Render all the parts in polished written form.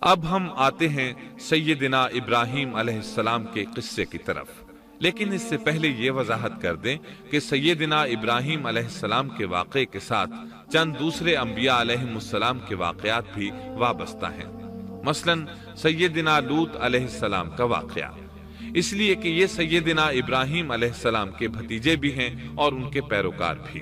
اب ہم آتے ہیں سیدنا ابراہیم علیہ السلام کے قصے کی طرف، لیکن اس سے پہلے یہ وضاحت کر دیں کہ سیدنا ابراہیم علیہ السلام کے واقعے کے ساتھ چند دوسرے انبیاء علیہ السلام کے واقعات بھی وابستہ ہیں، مثلا سیدنا لوط علیہ السلام کا واقعہ، اس لیے کہ یہ سیدنا ابراہیم علیہ السلام کے بھتیجے بھی ہیں اور ان کے پیروکار بھی۔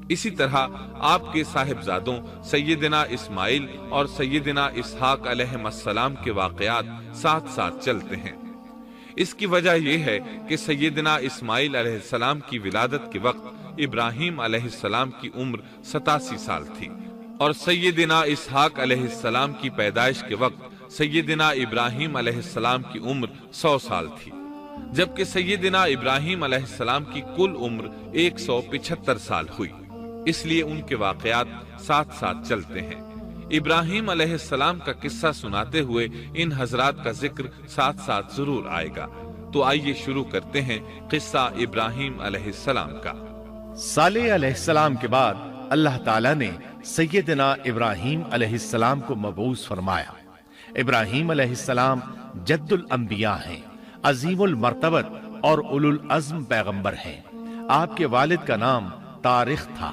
اسی طرح آپ کے صاحبزادوں سیدنا اسماعیل اور سیدنا اسحاق علیہ السلام کے واقعات ساتھ ساتھ چلتے ہیں۔ اس کی وجہ یہ ہے کہ سیدنا اسماعیل علیہ السلام کی ولادت کے وقت ابراہیم علیہ السلام کی عمر 87 سال تھی، اور سیدنا اسحاق علیہ السلام کی پیدائش کے وقت سیدنا ابراہیم علیہ السلام کی عمر 100 سال تھی، جبکہ سیدنا ابراہیم علیہ السلام کی کل عمر 175 سال ہوئی، اس لیے ان کے واقعات ساتھ ساتھ چلتے ہیں۔ ابراہیم علیہ السلام کا قصہ سناتے ہوئے ان حضرات کا ذکر ساتھ ساتھ ضرور آئے گا، تو آئیے شروع کرتے ہیں قصہ ابراہیم علیہ السلام کا۔ صالح علیہ السلام کے بعد اللہ تعالیٰ نے سیدنا ابراہیم علیہ السلام کو مبعوث فرمایا۔ ابراہیم علیہ السلام جد الانبیاء ہیں، عظیم المرتبت اور اولو العزم پیغمبر ہیں۔ آپ کے والد کا نام طارق تھا،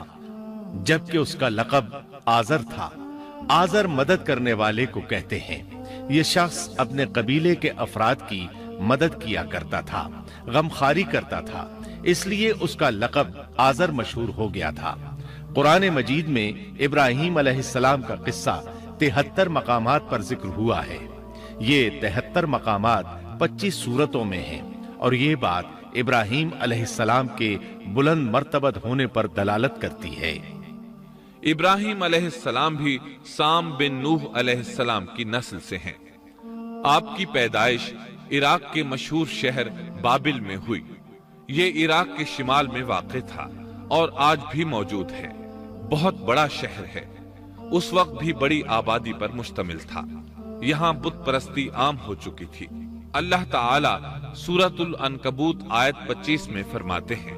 جبکہ اس کا لقب آزر تھا۔ آزر مدد کرنے والے کو کہتے ہیں۔ یہ شخص اپنے قبیلے کے افراد کی مدد کیا کرتا تھا، غمخواری کرتا تھا، اس لیے اس کا لقب آزر مشہور ہو گیا تھا۔ قرآن مجید میں ابراہیم علیہ السلام کا قصہ 73 مقامات پر ذکر ہوا ہے۔ یہ 73 مقامات 25 سورتوں میں ہیں، اور یہ بات ابراہیم علیہ السلام کے بلند مرتبت ہونے پر دلالت کرتی ہے۔ ابراہیم علیہ السلام بھی سام بن نوح علیہ السلام کی نسل سے ہیں۔ آپ کی پیدائش عراق کے مشہور شہر بابل میں ہوئی۔ یہ عراق کے شمال میں واقع تھا اور آج بھی موجود ہے۔ بہت بڑا شہر ہے، اس وقت بھی بڑی آبادی پر مشتمل تھا۔ یہاں بت پرستی عام ہو چکی تھی۔ اللہ تعالی سورۃ العنکبوت آیت 25 میں فرماتے ہیں،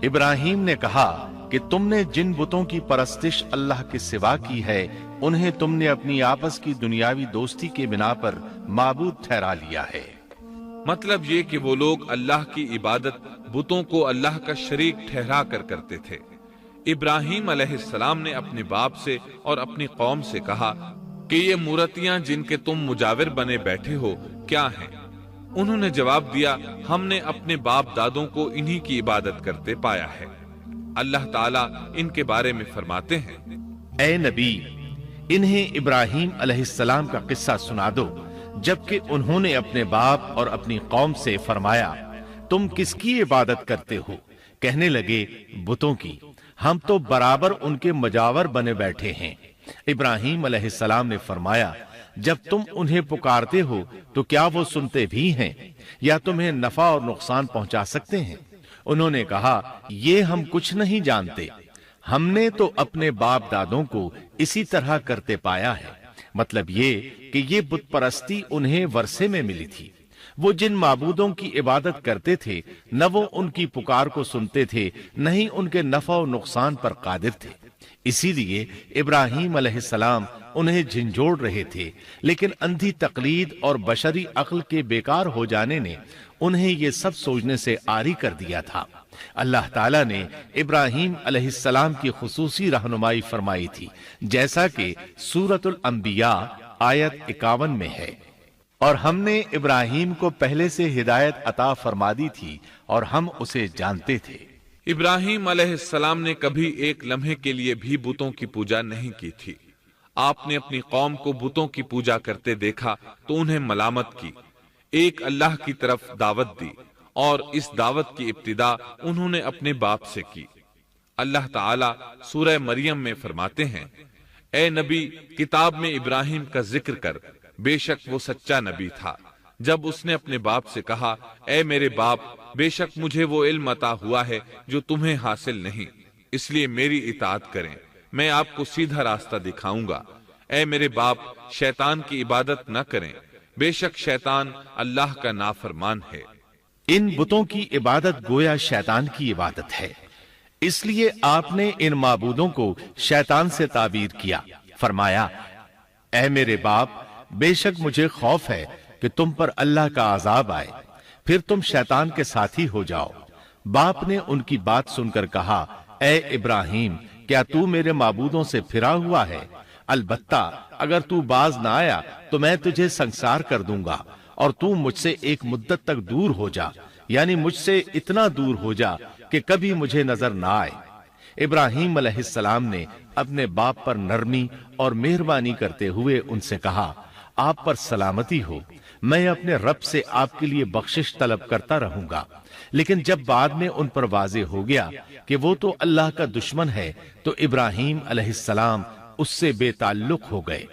ابراہیم نے کہا کہ تم نے جن بتوں کی پرستش اللہ کے سوا کی ہے، انہیں تم نے اپنی آپس کی دنیاوی دوستی کے بنا پر معبود ٹھہرا لیا ہے۔ مطلب یہ کہ وہ لوگ اللہ کی عبادت بتوں کو اللہ کا شریک ٹھہرا کر کرتے تھے۔ ابراہیم علیہ السلام نے اپنے باپ سے اور اپنی قوم سے کہا کہ یہ مورتیاں جن کے تم مجاور بنے بیٹھے ہو کیا ہیں؟ انہوں نے جواب دیا، ہم نے اپنے باپ دادوں کو انہی کی عبادت کرتے پایا ہے۔ اللہ تعالیٰ ان کے بارے میں فرماتے ہیں، اے نبی، انہیں ابراہیم علیہ السلام کا قصہ سنا دو، جبکہ انہوں نے اپنے باپ اور اپنی قوم سے فرمایا، تم کس کی عبادت کرتے ہو؟ کہنے لگے، بتوں کی، ہم تو برابر ان کے مجاور بنے بیٹھے ہیں۔ ابراہیم علیہ السلام نے فرمایا، جب تم انہیں پکارتے ہو تو کیا وہ سنتے بھی ہیں یا تمہیں نفع اور نقصان پہنچا سکتے ہیں؟ انہوں نے کہا، یہ ہم کچھ نہیں جانتے، ہم نے تو اپنے باپ دادوں کو اسی طرح کرتے پایا ہے۔ مطلب یہ کہ یہ بت پرستی انہیں ورثے میں ملی تھی۔ وہ جن معبودوں کی عبادت کرتے تھے، نہ وہ ان کی پکار کو سنتے تھے، نہ ہی ان کے نفع و نقصان پر قادر تھے۔ اسی لیے ابراہیم علیہ السلام انہیں جھنجھوڑ رہے تھے، لیکن اندھی تقلید اور بشری عقل کے بیکار ہو جانے نے انہیں یہ سب سوچنے سے عاری کر دیا تھا۔ اللہ تعالیٰ نے ابراہیم علیہ السلام کی خصوصی رہنمائی فرمائی تھی، جیسا کہ سورۃ الانبیاء آیت 51 میں ہے، اور ہم نے ابراہیم کو پہلے سے ہدایت عطا فرما دی تھی اور ہم اسے جانتے تھے۔ ابراہیم علیہ السلام نے کبھی ایک لمحے کے لیے بھی بتوں کی پوجا نہیں کی تھی۔ آپ نے اپنی قوم کو بتوں کی پوجا کرتے دیکھا تو انہیں ملامت کی، ایک اللہ کی طرف دعوت دی، اور اس دعوت کی ابتدا انہوں نے اپنے باپ سے کی۔ اللہ تعالیٰ سورہ مریم میں فرماتے ہیں، اے نبی، کتاب میں ابراہیم کا ذکر کر، بے شک وہ سچا نبی تھا۔ جب اس نے اپنے باپ سے کہا، اے میرے باپ، بے شک مجھے وہ علم عطا ہوا ہے جو تمہیں حاصل نہیں، اس لیے میری اطاعت کریں، میں آپ کو سیدھا راستہ دکھاؤں گا۔ اے میرے باپ، شیطان کی عبادت نہ کریں، بے شک شیطان اللہ کا نافرمان ہے۔ ان بتوں کی عبادت گویا شیطان کی عبادت ہے، اس لیے آپ نے ان معبودوں کو شیطان سے تعبیر کیا۔ فرمایا، اے میرے باپ، بے شک مجھے خوف ہے کہ تم پر اللہ کا عذاب آئے، پھر تم شیطان کے ساتھی ہو جاؤ۔ باپ نے ان کی بات سن کر کہا، اے ابراہیم، کیا تو میرے معبودوں سے پھرا ہوا ہے؟ البتہ اگر تو باز نہ آیا تو میں تجھے سنسار کر دوں گا، اور تو مجھ سے ایک مدت تک دور ہو جا، یعنی مجھ سے اتنا دور ہو جا کہ کبھی مجھے نظر نہ آئے۔ ابراہیم علیہ السلام نے اپنے باپ پر نرمی اور مہربانی کرتے ہوئے ان سے کہا، آپ پر سلامتی ہو، میں اپنے رب سے آپ کے لیے بخشش طلب کرتا رہوں گا۔ لیکن جب بعد میں ان پر واضح ہو گیا کہ وہ تو اللہ کا دشمن ہے تو ابراہیم علیہ السلام اس سے بے تعلق ہو گئے۔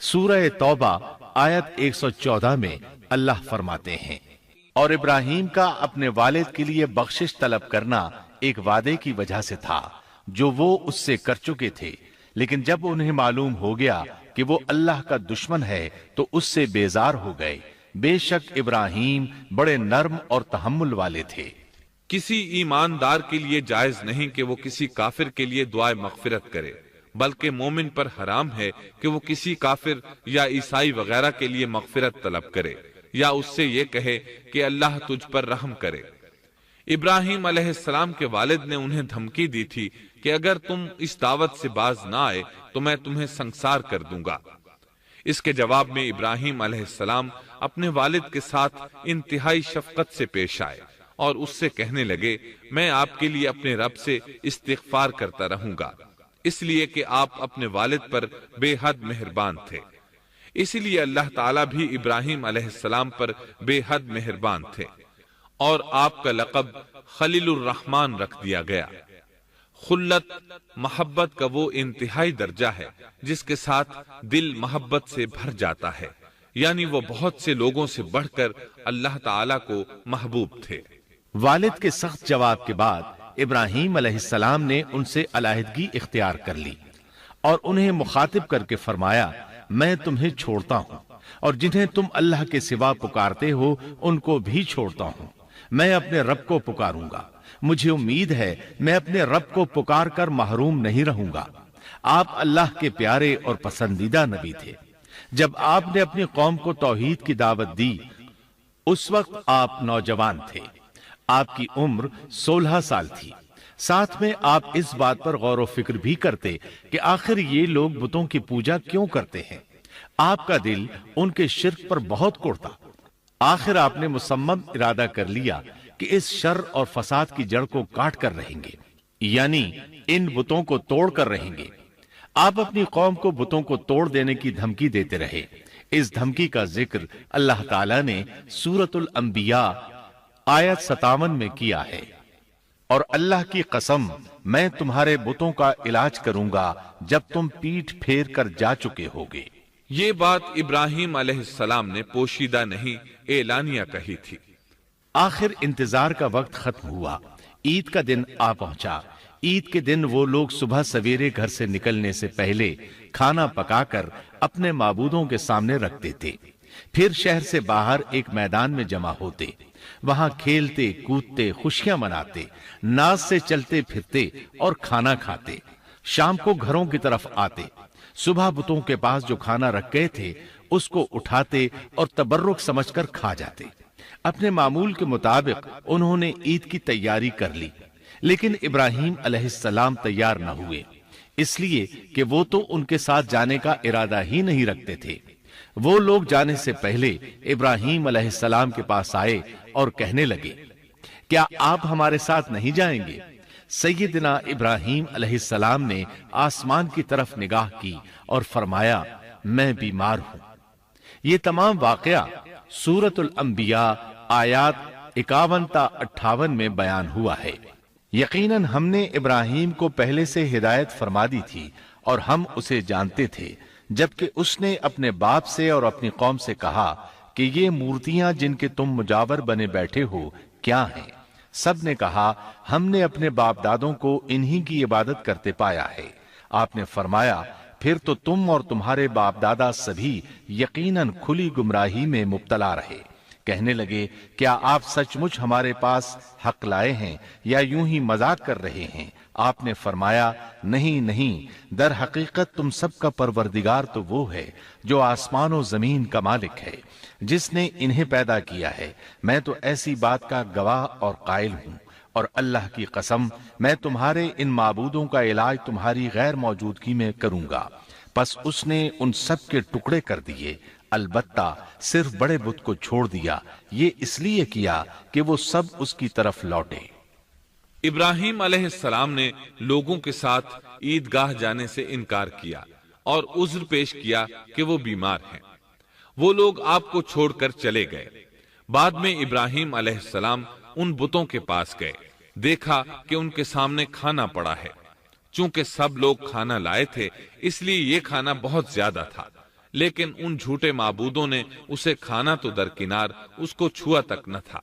سورہ توبہ آیت 114 میں اللہ فرماتے ہیں، اور ابراہیم کا اپنے والد کے لیے بخشش طلب کرنا ایک وعدے کی وجہ سے تھا جو وہ اس سے کر چکے تھے، لیکن جب انہیں معلوم ہو گیا کہ وہ اللہ کا دشمن ہے تو اس سے بیزار ہو گئے۔ بے شک ابراہیم بڑے نرم اور تحمل والے تھے۔ کسی ایماندار کے لیے جائز نہیں کہ وہ کسی کافر کے لیے دعائے مغفرت کرے، بلکہ مومن پر حرام ہے کہ وہ کسی کافر یا عیسائی وغیرہ کے لیے مغفرت طلب کرے یا اس سے یہ کہے کہ اللہ تجھ پر رحم کرے۔ ابراہیم علیہ السلام کے والد نے انہیں دھمکی دی تھی کہ اگر تم اس دعوت سے باز نہ آئے تو میں تمہیں سنسار کر دوں گا۔ اس کے جواب میں ابراہیم علیہ السلام اپنے والد کے ساتھ انتہائی شفقت سے پیش آئے اور اس سے کہنے لگے، میں آپ کے لیے اپنے رب سے استغفار کرتا رہوں گا، اس لیے کہ آپ اپنے والد پر بے حد مہربان تھے۔ اسی لیے اللہ تعالیٰ بھی ابراہیم علیہ السلام پر بے حد مہربان تھے، اور آپ کا لقب خلیل الرحمن رکھ دیا گیا۔ خلت محبت کا وہ انتہائی درجہ ہے جس کے ساتھ دل محبت سے بھر جاتا ہے، یعنی وہ بہت سے لوگوں سے بڑھ کر اللہ تعالیٰ کو محبوب تھے۔ والد کے سخت جواب کے بعد ابراہیم علیہ السلام نے ان سے علیحدگی اختیار کر لی اور انہیں مخاطب کر کے فرمایا، میں تمہیں چھوڑتا ہوں اور جنہیں تم اللہ کے سوا پکارتے ہو ان کو بھی چھوڑتا ہوں، میں اپنے رب کو پکاروں گا، مجھے امید ہے میں اپنے رب کو پکار کر محروم نہیں رہوں گا۔ آپ اللہ کے پیارے اور پسندیدہ نبی تھے۔ جب آپ نے اپنی قوم کو توحید کی دعوت دی اس وقت آپ نوجوان تھے، آپ کی عمر 16 سال تھی۔ ساتھ میں آپ اس بات پر غور و فکر بھی کرتے کہ آخر یہ لوگ بتوں کی پوجا کیوں کرتے ہیں۔ آپ کا دل ان کے شرک پر بہت کوڑتا۔ آخر آپ نے مصمم ارادہ کر لیا کہ اس شر اور فساد کی جڑ کو کاٹ کر رہیں گے، یعنی ان بتوں کو توڑ کر رہیں گے۔ آپ اپنی قوم کو بتوں کو توڑ دینے کی دھمکی دیتے رہے۔ اس دھمکی کا ذکر اللہ تعالیٰ نے سورۃ الانبیاء آیت 57 میں کیا ہے، اور اللہ کی قسم میں تمہارے بتوں کا علاج کروں گا جب تم پیٹھ پھیر کر جا چکے ہوگے۔ یہ بات ابراہیم علیہ السلام نے پوشیدہ نہیں اعلانیہ کہی تھی۔ آخر انتظار کا وقت ختم ہوا، عید کا دن آ پہنچا۔ عید کے دن وہ لوگ صبح سویرے گھر سے نکلنے سے پہلے کھانا پکا کر اپنے معبودوں کے سامنے رکھتے تھے، پھر شہر سے باہر ایک میدان میں جمع ہوتے، وہاں کھیلتے کودتے خوشیاں مناتے، ناز سے چلتے پھرتے اور کھانا کھاتے۔ شام کو گھروں کی طرف آتے، صبح بتوں کے پاس جو کھانا رکھ گئے تھے اس کو اٹھاتے اور تبرک سمجھ کر کھا جاتے۔ اپنے معمول کے مطابق انہوں نے عید کی تیاری کر لی، لیکن ابراہیم علیہ السلام تیار نہ ہوئے، اس لیے کہ وہ تو ان کے ساتھ جانے کا ارادہ ہی نہیں رکھتے تھے۔ وہ لوگ جانے سے پہلے ابراہیم علیہ السلام کے پاس آئے اور کہنے لگے، کیا آپ ہمارے ساتھ نہیں جائیں گے؟ سیدنا ابراہیم علیہ السلام نے آسمان کی طرف نگاہ کی اور فرمایا، میں بیمار ہوں۔ یہ تمام واقعہ سورۃ الانبیاء آیات 51 تا 58 میں بیان ہوا ہے۔ یقیناً ہم نے ابراہیم کو پہلے سے ہدایت فرما دی تھی اور ہم اسے جانتے تھے، جبکہ اس نے اپنے باپ سے اور اپنی قوم سے کہا کہ یہ مورتیاں جن کے تم مجاور بنے بیٹھے ہو کیا ہیں؟ سب نے کہا، ہم نے اپنے باپ دادوں کو انہی کی عبادت کرتے پایا ہے۔ آپ نے فرمایا، پھر تو تم اور تمہارے باپ دادا سبھی یقیناً کھلی گمراہی میں مبتلا رہے، کہنے لگے کیا آپ سچ مچ ہمارے پاس حق لائے ہیں یا یوں ہی مذاق کر رہے ہیں؟ آپ نے فرمایا نہیں نہیں، در حقیقت تم سب کا پروردگار تو وہ ہے جو آسمان و زمین کا مالک ہے، جس نے انہیں پیدا کیا ہے، میں تو ایسی بات کا گواہ اور قائل ہوں، اور اللہ کی قسم میں تمہارے ان معبودوں کا علاج تمہاری غیر موجودگی میں کروں گا۔ پس اس نے ان سب کے ٹکڑے کر دیے، البتہ صرف بڑے بت کو چھوڑ دیا، یہ اس لیے کیا کہ وہ سب اس کی طرف لوٹے۔ ابراہیم علیہ السلام نے لوگوں کے ساتھ عیدگاہ جانے سے انکار کیا اور عذر پیش کیا کہ وہ بیمار ہیں۔ وہ لوگ آپ کو چھوڑ کر چلے گئے۔ بعد میں ابراہیم علیہ السلام ان بتوں کے پاس گئے، دیکھا کہ ان کے سامنے کھانا پڑا ہے۔ چونکہ سب لوگ کھانا لائے تھے اس لیے یہ کھانا بہت زیادہ تھا، لیکن ان جھوٹے معبودوں نے اسے کھانا تو درکنار اس کو چھوا تک نہ تھا۔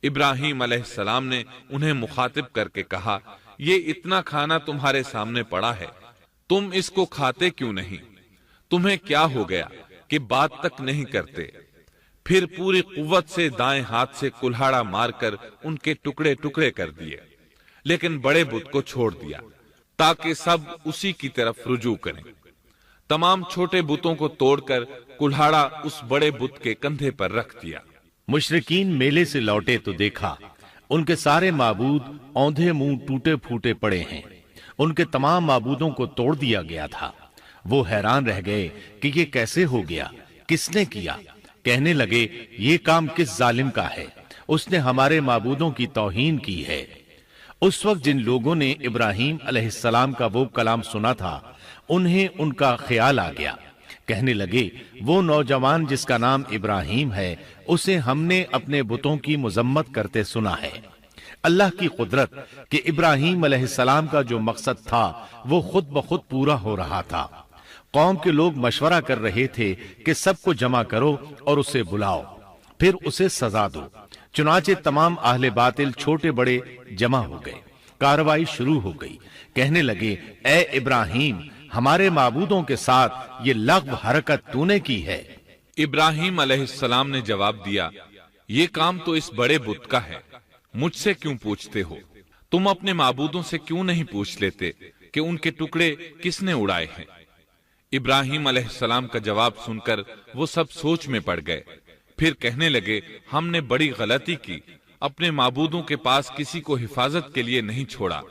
ابراہیم علیہ السلام نے انہیں مخاطب کر کے کہا، یہ اتنا کھانا تمہارے سامنے پڑا ہے، تم اس کو کھاتے کیوں نہیں؟ تمہیں کیا ہو گیا کہ بات تک نہیں کرتے؟ پھر پوری قوت سے دائیں ہاتھ سے کلہاڑا مار کر ان کے ٹکڑے ٹکڑے کر دیے، لیکن بڑے بت کو چھوڑ دیا تاکہ سب اسی کی طرف رجوع کریں۔ تمام چھوٹے بتوں کو توڑ کر کلہاڑا اس بڑے بت کے کندھے پر رکھ دیا۔ مشرکین میلے سے لوٹے تو دیکھا ان کے سارے معبود اوندھے منہ ٹوٹے پھوٹے پڑے ہیں، ان کے تمام معبودوں کو توڑ دیا گیا تھا۔ وہ حیران رہ گئے کہ یہ کیسے ہو گیا، کس نے کیا؟ کہنے لگے یہ کام کس ظالم کا ہے، اس نے ہمارے معبودوں کی توہین کی ہے۔ اس وقت جن لوگوں نے ابراہیم علیہ السلام کا وہ کلام سنا تھا انہیں ان کا خیال آ گیا، کہنے لگے وہ نوجوان جس کا نام ابراہیم ہے اسے ہم نے اپنے بتوں کی مذمت کرتے سنا ہے۔ اللہ کی قدرت کہ ابراہیم علیہ السلام کا جو مقصد تھا وہ خود بخود پورا ہو رہا تھا۔ قوم کے لوگ مشورہ کر رہے تھے کہ سب کو جمع کرو اور اسے بلاؤ، پھر اسے سزا دو۔ چنانچہ تمام اہل باطل چھوٹے بڑے جمع ہو گئے، کارروائی شروع ہو گئی۔ کہنے لگے اے ابراہیم، ہمارے معبودوں کے ساتھ یہ لغو حرکت تو نے کی ہے۔ ابراہیم علیہ السلام نے جواب دیا، یہ کام تو اس بڑے بت کا ہے، مجھ سے کیوں پوچھتے ہو؟ تم اپنے معبودوں سے کیوں نہیں پوچھ لیتے کہ ان کے ٹکڑے کس نے اڑائے ہیں؟ ابراہیم علیہ السلام کا جواب سن کر وہ سب سوچ میں پڑ گئے، پھر کہنے لگے ہم نے بڑی غلطی کی، اپنے معبودوں کے پاس کسی کو حفاظت کے لیے نہیں چھوڑا۔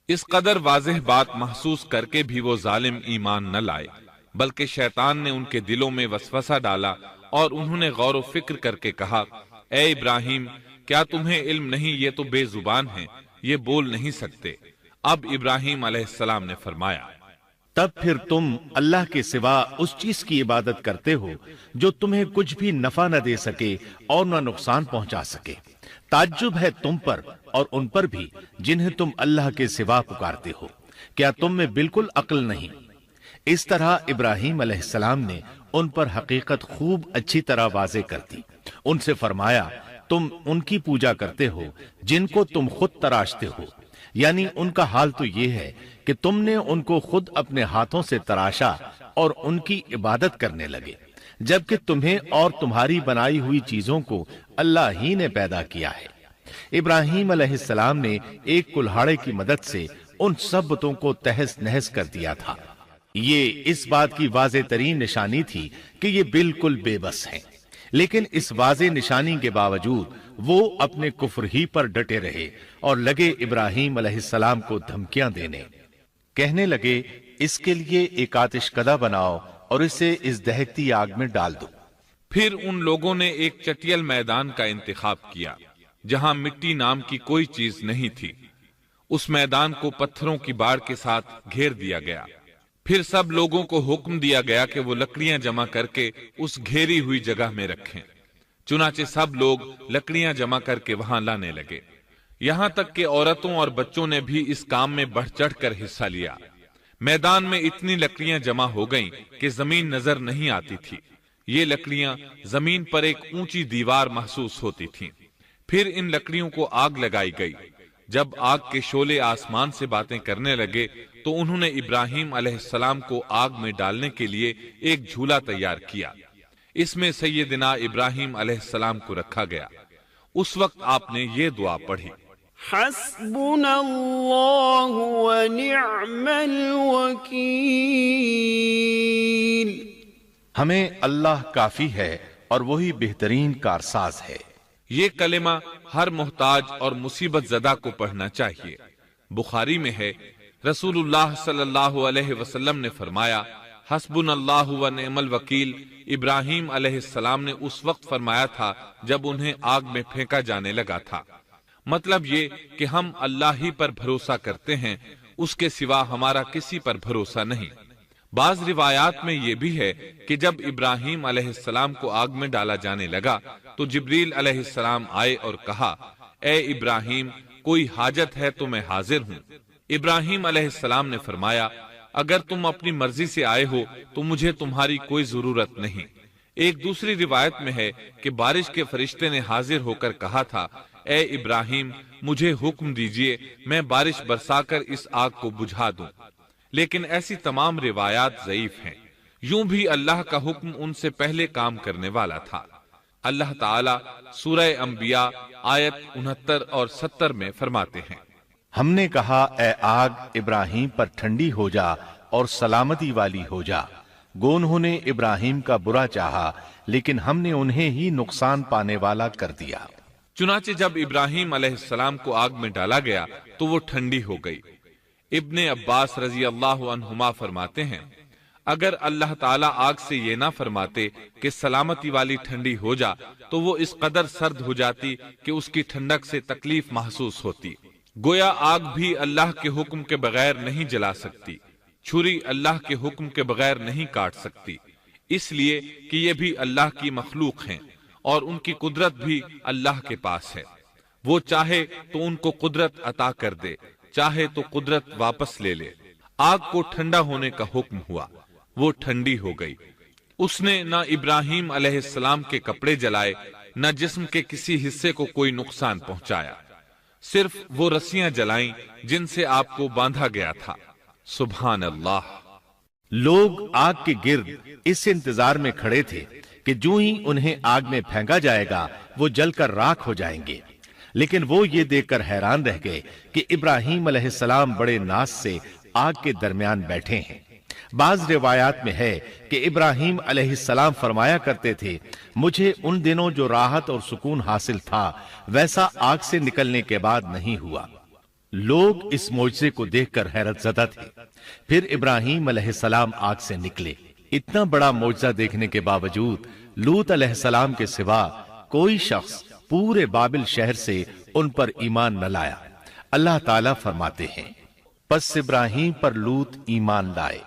اس قدر واضح بات محسوس کر کے بھی وہ ظالم ایمان نہ لائے، بلکہ شیطان نے ان کے دلوں میں وسوسہ ڈالا اور انہوں نے غور و فکر کر کے کہا، اے ابراہیم، کیا تمہیں علم نہیں یہ تو بے زبان ہیں، یہ بول نہیں سکتے۔ اب ابراہیم علیہ السلام نے فرمایا، تب پھر تم اللہ کے سوا اس چیز کی عبادت کرتے ہو جو تمہیں کچھ بھی نفع نہ دے سکے اور نہ نقصان پہنچا سکے۔ تعجب ہے تم پر اور ان پر بھی جنہیں تم اللہ کے سوا پکارتے ہو، کیا تم میں بالکل عقل نہیں؟ اس طرح ابراہیم علیہ السلام نے ان پر حقیقت خوب اچھی طرح واضح کر دی۔ ان سے فرمایا تم ان کی پوجا کرتے ہو جن کو تم خود تراشتے ہو، یعنی ان کا حال تو یہ ہے کہ تم نے ان کو خود اپنے ہاتھوں سے تراشا اور ان کی عبادت کرنے لگے، جبکہ تمہیں اور تمہاری بنائی ہوئی چیزوں کو اللہ ہی نے پیدا کیا ہے۔ ابراہیم علیہ السلام نے ایک کلہاڑے کی مدد سے ان سب بتوں کو تہس نہس کر دیا تھا۔ یہ اس بات کی واضح ترین نشانی تھی کہ یہ بالکل بے بس ہیں، لیکن اس واضح نشانی کے باوجود وہ اپنے کفر ہی پر ڈٹے رہے اور لگے ابراہیم علیہ السلام کو دھمکیاں دینے۔ کہنے لگے اس کے لیے ایک آتش کدہ بناؤ اور اسے اس دہکتی آگ میں ڈال دو۔ پھر ان لوگوں نے ایک چٹیل میدان کا انتخاب کیا جہاں مٹی نام کی کوئی چیز نہیں تھی۔ اس میدان کو پتھروں کی باڑ کے ساتھ گھیر دیا گیا۔ پھر سب لوگوں کو حکم دیا گیا کہ وہ لکڑیاں جمع کر کے اس گھیری ہوئی جگہ میں رکھیں۔ چنانچہ سب لوگ لکڑیاں جمع کر کے وہاں لانے لگے، یہاں تک کہ عورتوں اور بچوں نے بھی اس کام میں بڑھ چڑھ کر حصہ لیا۔ میدان میں اتنی لکڑیاں جمع ہو گئیں کہ زمین نظر نہیں آتی تھی۔ یہ لکڑیاں زمین پر ایک اونچی دیوار محسوس ہوتی تھیں۔ پھر ان لکڑیوں کو آگ لگائی گئی۔ جب آگ کے شعلے آسمان سے باتیں کرنے لگے تو انہوں نے ابراہیم علیہ السلام کو آگ میں ڈالنے کے لیے ایک جھولا تیار کیا۔ اس میں سیدنا ابراہیم علیہ السلام کو رکھا گیا۔ اس وقت آپ نے یہ دعا پڑھی، حسبنا اللہ ونعم الوکیل، ہمیں اللہ کافی ہے اور وہی بہترین کارساز ہے۔ یہ کلمہ ہر محتاج اور مصیبت زدہ کو پڑھنا چاہیے۔ بخاری میں ہے، رسول اللہ صلی اللہ علیہ وسلم نے فرمایا، حسبنا اللہ و نعم الوکیل ابراہیم علیہ السلام نے اس وقت فرمایا تھا جب انہیں آگ میں پھینکا جانے لگا تھا۔ مطلب یہ کہ ہم اللہ ہی پر بھروسہ کرتے ہیں، اس کے سوا ہمارا کسی پر بھروسہ نہیں۔ بعض روایات میں یہ بھی ہے کہ جب ابراہیم علیہ السلام کو آگ میں ڈالا جانے لگا تو جبریل علیہ السلام آئے اور کہا، اے ابراہیم، کوئی حاجت ہے تو میں حاضر ہوں۔ ابراہیم علیہ السلام نے فرمایا، اگر تم اپنی مرضی سے آئے ہو تو مجھے تمہاری کوئی ضرورت نہیں۔ ایک دوسری روایت میں ہے کہ بارش کے فرشتے نے حاضر ہو کر کہا تھا، اے ابراہیم، مجھے حکم دیجئے، میں بارش برسا کر اس آگ کو بجھا دوں۔ لیکن ایسی تمام روایات ضعیف ہیں۔ یوں بھی اللہ کا حکم ان سے پہلے کام کرنے والا تھا۔ اللہ تعالیٰ سورہ انبیاء آیت 69 اور 70 میں فرماتے ہیں، ہم نے کہا، اے آگ ابراہیم پر ٹھنڈی ہو جا اور سلامتی والی ہو جا۔ گو انہوں نے ابراہیم کا برا چاہا لیکن ہم نے انہیں ہی نقصان پانے والا کر دیا۔ چنانچہ جب ابراہیم علیہ السلام کو آگ میں ڈالا گیا تو وہ ٹھنڈی ہو گئی۔ ابن عباس رضی اللہ عنہما فرماتے ہیں، اگر اللہ تعالیٰ آگ سے یہ نہ فرماتے کہ سلامتی والی ٹھنڈی ہو جا تو وہ اس قدر سرد ہو جاتی کہ اس کی ٹھنڈک سے تکلیف محسوس ہوتی۔ گویا آگ بھی اللہ کے حکم کے بغیر نہیں جلا سکتی، چھری اللہ کے حکم کے بغیر نہیں کاٹ سکتی، اس لیے کہ یہ بھی اللہ کی مخلوق ہیں اور ان کی قدرت بھی اللہ کے پاس ہے۔ وہ چاہے تو ان کو قدرت عطا کر دے، چاہے تو قدرت واپس لے لے۔ آگ کو ٹھنڈا ہونے کا حکم ہوا، وہ ٹھنڈی ہو گئی۔ اس نے نہ ابراہیم علیہ السلام کے کپڑے جلائے، نہ جسم کے کسی حصے کو کوئی نقصان پہنچایا، صرف وہ رسیاں جلائیں جن سے آپ کو باندھا گیا تھا۔ سبحان اللہ۔ لوگ آگ کے گرد اس انتظار میں کھڑے تھے کہ جو ہی انہیں آگ میں پھینکا جائے گا وہ جل کر راکھ ہو جائیں گے، لیکن وہ یہ دیکھ کر حیران رہ گئے کہ ابراہیم علیہ السلام بڑے ناز سے آگ کے درمیان بیٹھے ہیں۔ بعض روایات میں ہے کہ ابراہیم علیہ السلام فرمایا کرتے تھے، مجھے ان دنوں جو راحت اور سکون حاصل تھا ویسا آگ سے نکلنے کے بعد نہیں ہوا۔ لوگ اس معجزے کو دیکھ کر حیرت زدہ تھے۔ پھر ابراہیم علیہ السلام آگ سے نکلے۔ اتنا بڑا معجزہ دیکھنے کے باوجود لوط علیہ السلام کے سوا کوئی شخص پورے بابل شہر سے ان پر ایمان نہ لایا۔ اللہ تعالیٰ فرماتے ہیں، پس ابراہیم پر لوط ایمان لائے۔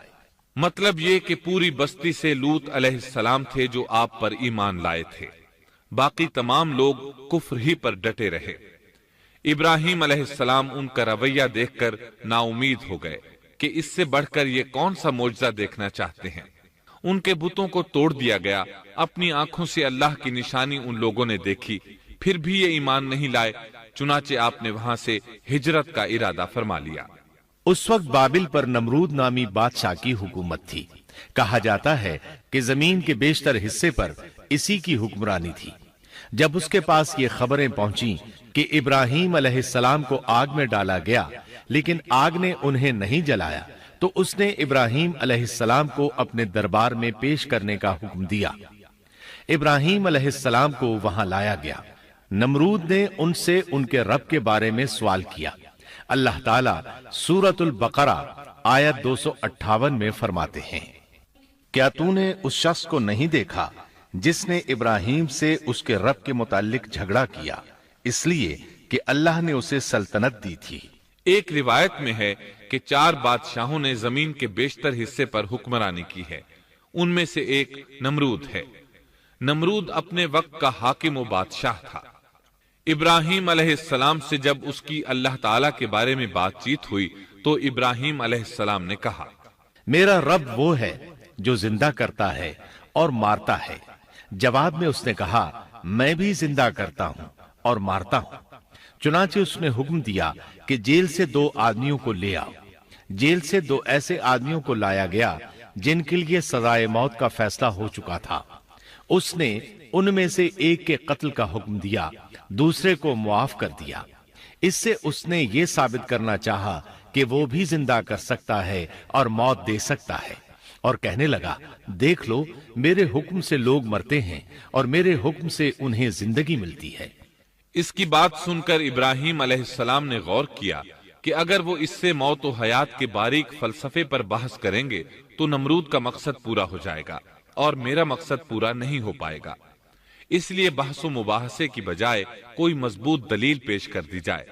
مطلب یہ کہ پوری بستی سے لوط علیہ السلام تھے جو آپ پر ایمان لائے تھے، باقی تمام لوگ کفر ہی پر ڈٹے رہے۔ ابراہیم علیہ السلام ان کا رویہ دیکھ کر نا امید ہو گئے کہ اس سے بڑھ کر یہ کون سا معجزہ دیکھنا چاہتے ہیں۔ ان کے بتوں کو توڑ دیا گیا، اپنی آنکھوں سے اللہ کی نشانی ان لوگوں نے دیکھی، پھر بھی یہ ایمان نہیں لائے، چنانچہ آپ نے وہاں سے ہجرت کا ارادہ فرما لیا۔ اس وقت بابل پر نمرود نامی بادشاہ کی حکومت تھی۔ کہا جاتا ہے کہ زمین کے بیشتر حصے پر اسی کی حکمرانی تھی۔ جب اس کے پاس یہ خبریں پہنچیں کہ ابراہیم علیہ السلام کو آگ میں ڈالا گیا لیکن آگ نے انہیں نہیں جلایا، تو اس نے ابراہیم علیہ السلام کو اپنے دربار میں پیش کرنے کا حکم دیا۔ ابراہیم علیہ السلام کو وہاں لایا گیا۔ نمرود نے ان سے ان کے رب کے بارے میں سوال کیا۔ اللہ تعالیٰ سورۃ البقرہ آیت 258 میں فرماتے ہیں، کیا تو نے اس شخص کو نہیں دیکھا جس نے ابراہیم سے اس کے رب کے متعلق جھگڑا کیا، اس لیے کہ اللہ نے اسے سلطنت دی تھی۔ ایک روایت میں ہے کہ 4 بادشاہوں نے زمین کے بیشتر حصے پر حکمرانی کی ہے، ان میں سے ایک نمرود ہے۔ نمرود اپنے وقت کا حاکم و بادشاہ تھا۔ ابراہیم علیہ السلام سے جب اس کی اللہ تعالیٰ کے بارے میں بات چیت ہوئی تو ابراہیم علیہ السلام نے کہا، میرا رب وہ ہے جو زندہ کرتا ہے اور مارتا ہے۔ جواب میں اس نے کہا، میں بھی زندہ کرتا ہوں اور مارتا ہوں۔ چنانچہ اس نے حکم دیا کہ جیل سے 2 آدمیوں کو لے آؤ۔ جیل سے 2 ایسے آدمیوں کو لایا گیا جن کے لیے سزائے موت کا فیصلہ ہو چکا تھا۔ اس نے ان میں سے ایک کے قتل کا حکم دیا، دوسرے کو معاف کر دیا۔ اس سے اس نے یہ ثابت کرنا چاہا کہ وہ بھی زندہ کر سکتا ہے اور موت دے سکتا ہے، اور کہنے لگا دیکھ لو میرے حکم سے لوگ مرتے ہیں اور میرے حکم سے انہیں زندگی ملتی ہے۔ اس کی بات سن کر ابراہیم علیہ السلام نے غور کیا کہ اگر وہ اس سے موت و حیات کے باریک فلسفے پر بحث کریں گے تو نمرود کا مقصد پورا ہو جائے گا اور میرا مقصد پورا نہیں ہو پائے گا۔ اس لیے بحث و مباحثے کی بجائے کوئی مضبوط دلیل پیش کر دی جائے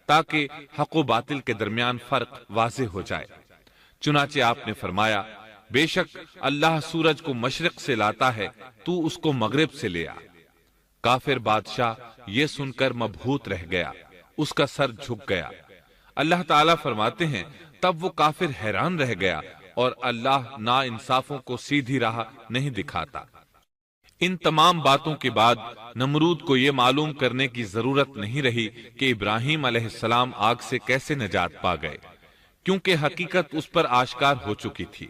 تاکہ حق و باطل کے درمیان فرق واضح ہو جائے۔ چنانچہ آپ نے فرمایا بے شک اللہ سورج کو مشرق سے لاتا ہے، تو اس کو مغرب سے لے آ۔ کافر بادشاہ یہ سن کر مبہوت رہ گیا، اس کا سر جھک گیا۔ اللہ تعالیٰ فرماتے ہیں تب وہ کافر حیران رہ گیا اور اللہ نا انصافوں کو سیدھی راہ نہیں دکھاتا۔ ان تمام باتوں کے بعد نمرود کو یہ معلوم کرنے کی ضرورت نہیں رہی کہ ابراہیم علیہ السلام آگ سے کیسے نجات پا گئے، کیونکہ حقیقت اس پر آشکار ہو چکی تھی۔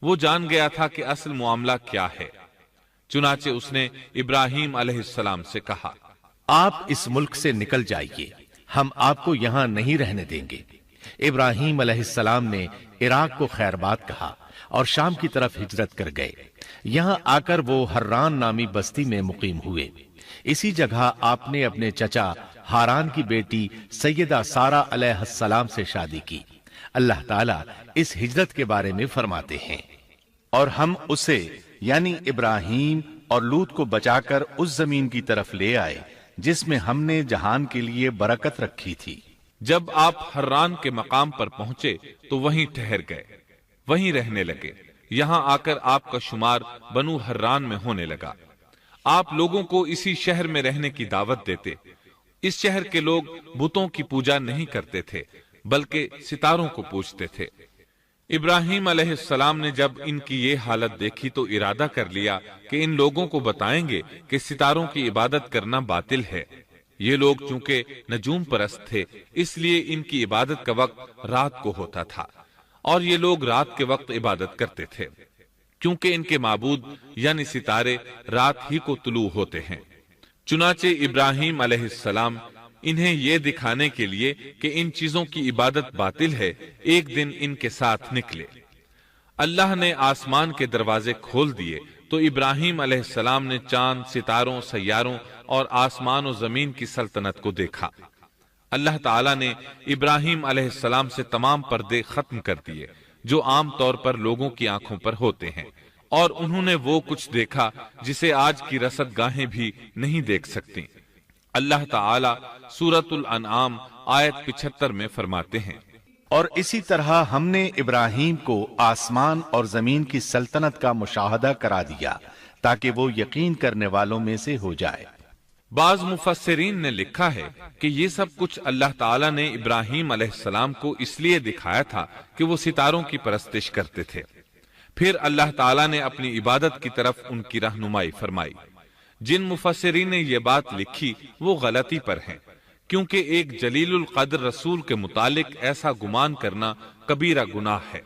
وہ جان گیا تھا کہ اصل معاملہ کیا ہے۔ چنانچہ اس نے ابراہیم علیہ السلام سے کہا آپ اس ملک سے نکل جائیے، ہم آپ کو یہاں نہیں رہنے دیں گے۔ ابراہیم علیہ السلام نے عراق کو خیر بات کہا اور شام کی طرف ہجرت کر گئے۔ یہاں آ کر وہ حران نامی بستی میں مقیم ہوئے۔ اسی جگہ آپ نے اپنے چچا ہاران کی بیٹی سیدہ سارہ علیہ السلام سے شادی کی۔ اللہ تعالیٰ اس ہجرت کے بارے میں فرماتے ہیں اور ہم اسے یعنی ابراہیم اور لوط کو بچا کر اس زمین کی طرف لے آئے جس میں ہم نے جہان کے لیے برکت رکھی تھی۔ جب آپ حران کے مقام پر پہنچے تو وہیں ٹھہر گئے، وہیں رہنے لگے۔ یہاں آ کر آپ کا شمار بنو حران میں ہونے لگا۔ آپ لوگوں کو اسی شہر میں رہنے کی دعوت دیتے۔ اس شہر کے لوگ بتوں کی پوجا نہیں کرتے تھے بلکہ ستاروں کو پوجتے تھے۔ ابراہیم علیہ السلام نے جب ان کی یہ حالت دیکھی تو ارادہ کر لیا کہ ان لوگوں کو بتائیں گے کہ ستاروں کی عبادت کرنا باطل ہے۔ یہ لوگ چونکہ نجوم پرست تھے اس لیے ان کی عبادت کا وقت رات کو ہوتا تھا اور یہ لوگ رات کے وقت عبادت کرتے تھے، کیونکہ ان کے معبود یعنی ستارے رات ہی کو طلوع ہوتے ہیں۔ چنانچہ ابراہیم علیہ السلام انہیں یہ دکھانے کے لیے کہ ان چیزوں کی عبادت باطل ہے ایک دن ان کے ساتھ نکلے۔ اللہ نے آسمان کے دروازے کھول دیے تو ابراہیم علیہ السلام نے چاند، ستاروں، سیاروں اور آسمان و زمین کی سلطنت کو دیکھا۔ اللہ تعالیٰ نے ابراہیم علیہ السلام سے تمام پردے ختم کر دیے جو عام طور پر لوگوں کی آنکھوں پر ہوتے ہیں، اور انہوں نے وہ کچھ دیکھا جسے آج کی رصد گاہیں بھی نہیں دیکھ سکتی۔ اللہ تعالیٰ سورۃ الانعام آیت 75 میں فرماتے ہیں اور اسی طرح ہم نے ابراہیم کو آسمان اور زمین کی سلطنت کا مشاہدہ کرا دیا تاکہ وہ یقین کرنے والوں میں سے ہو جائے۔ بعض مفسرین نے لکھا ہے کہ یہ سب کچھ اللہ تعالیٰ نے ابراہیم علیہ السلام کو اس لیے دکھایا تھا کہ وہ ستاروں کی پرستش کرتے تھے۔ پھر اللہ تعالیٰ نے اپنی عبادت کی طرف ان کی رہنمائی فرمائی۔ جن مفسرین نے یہ بات لکھی وہ غلطی پر ہیں، کیونکہ ایک جلیل القدر رسول کے متعلق ایسا گمان کرنا کبیرہ گناہ ہے۔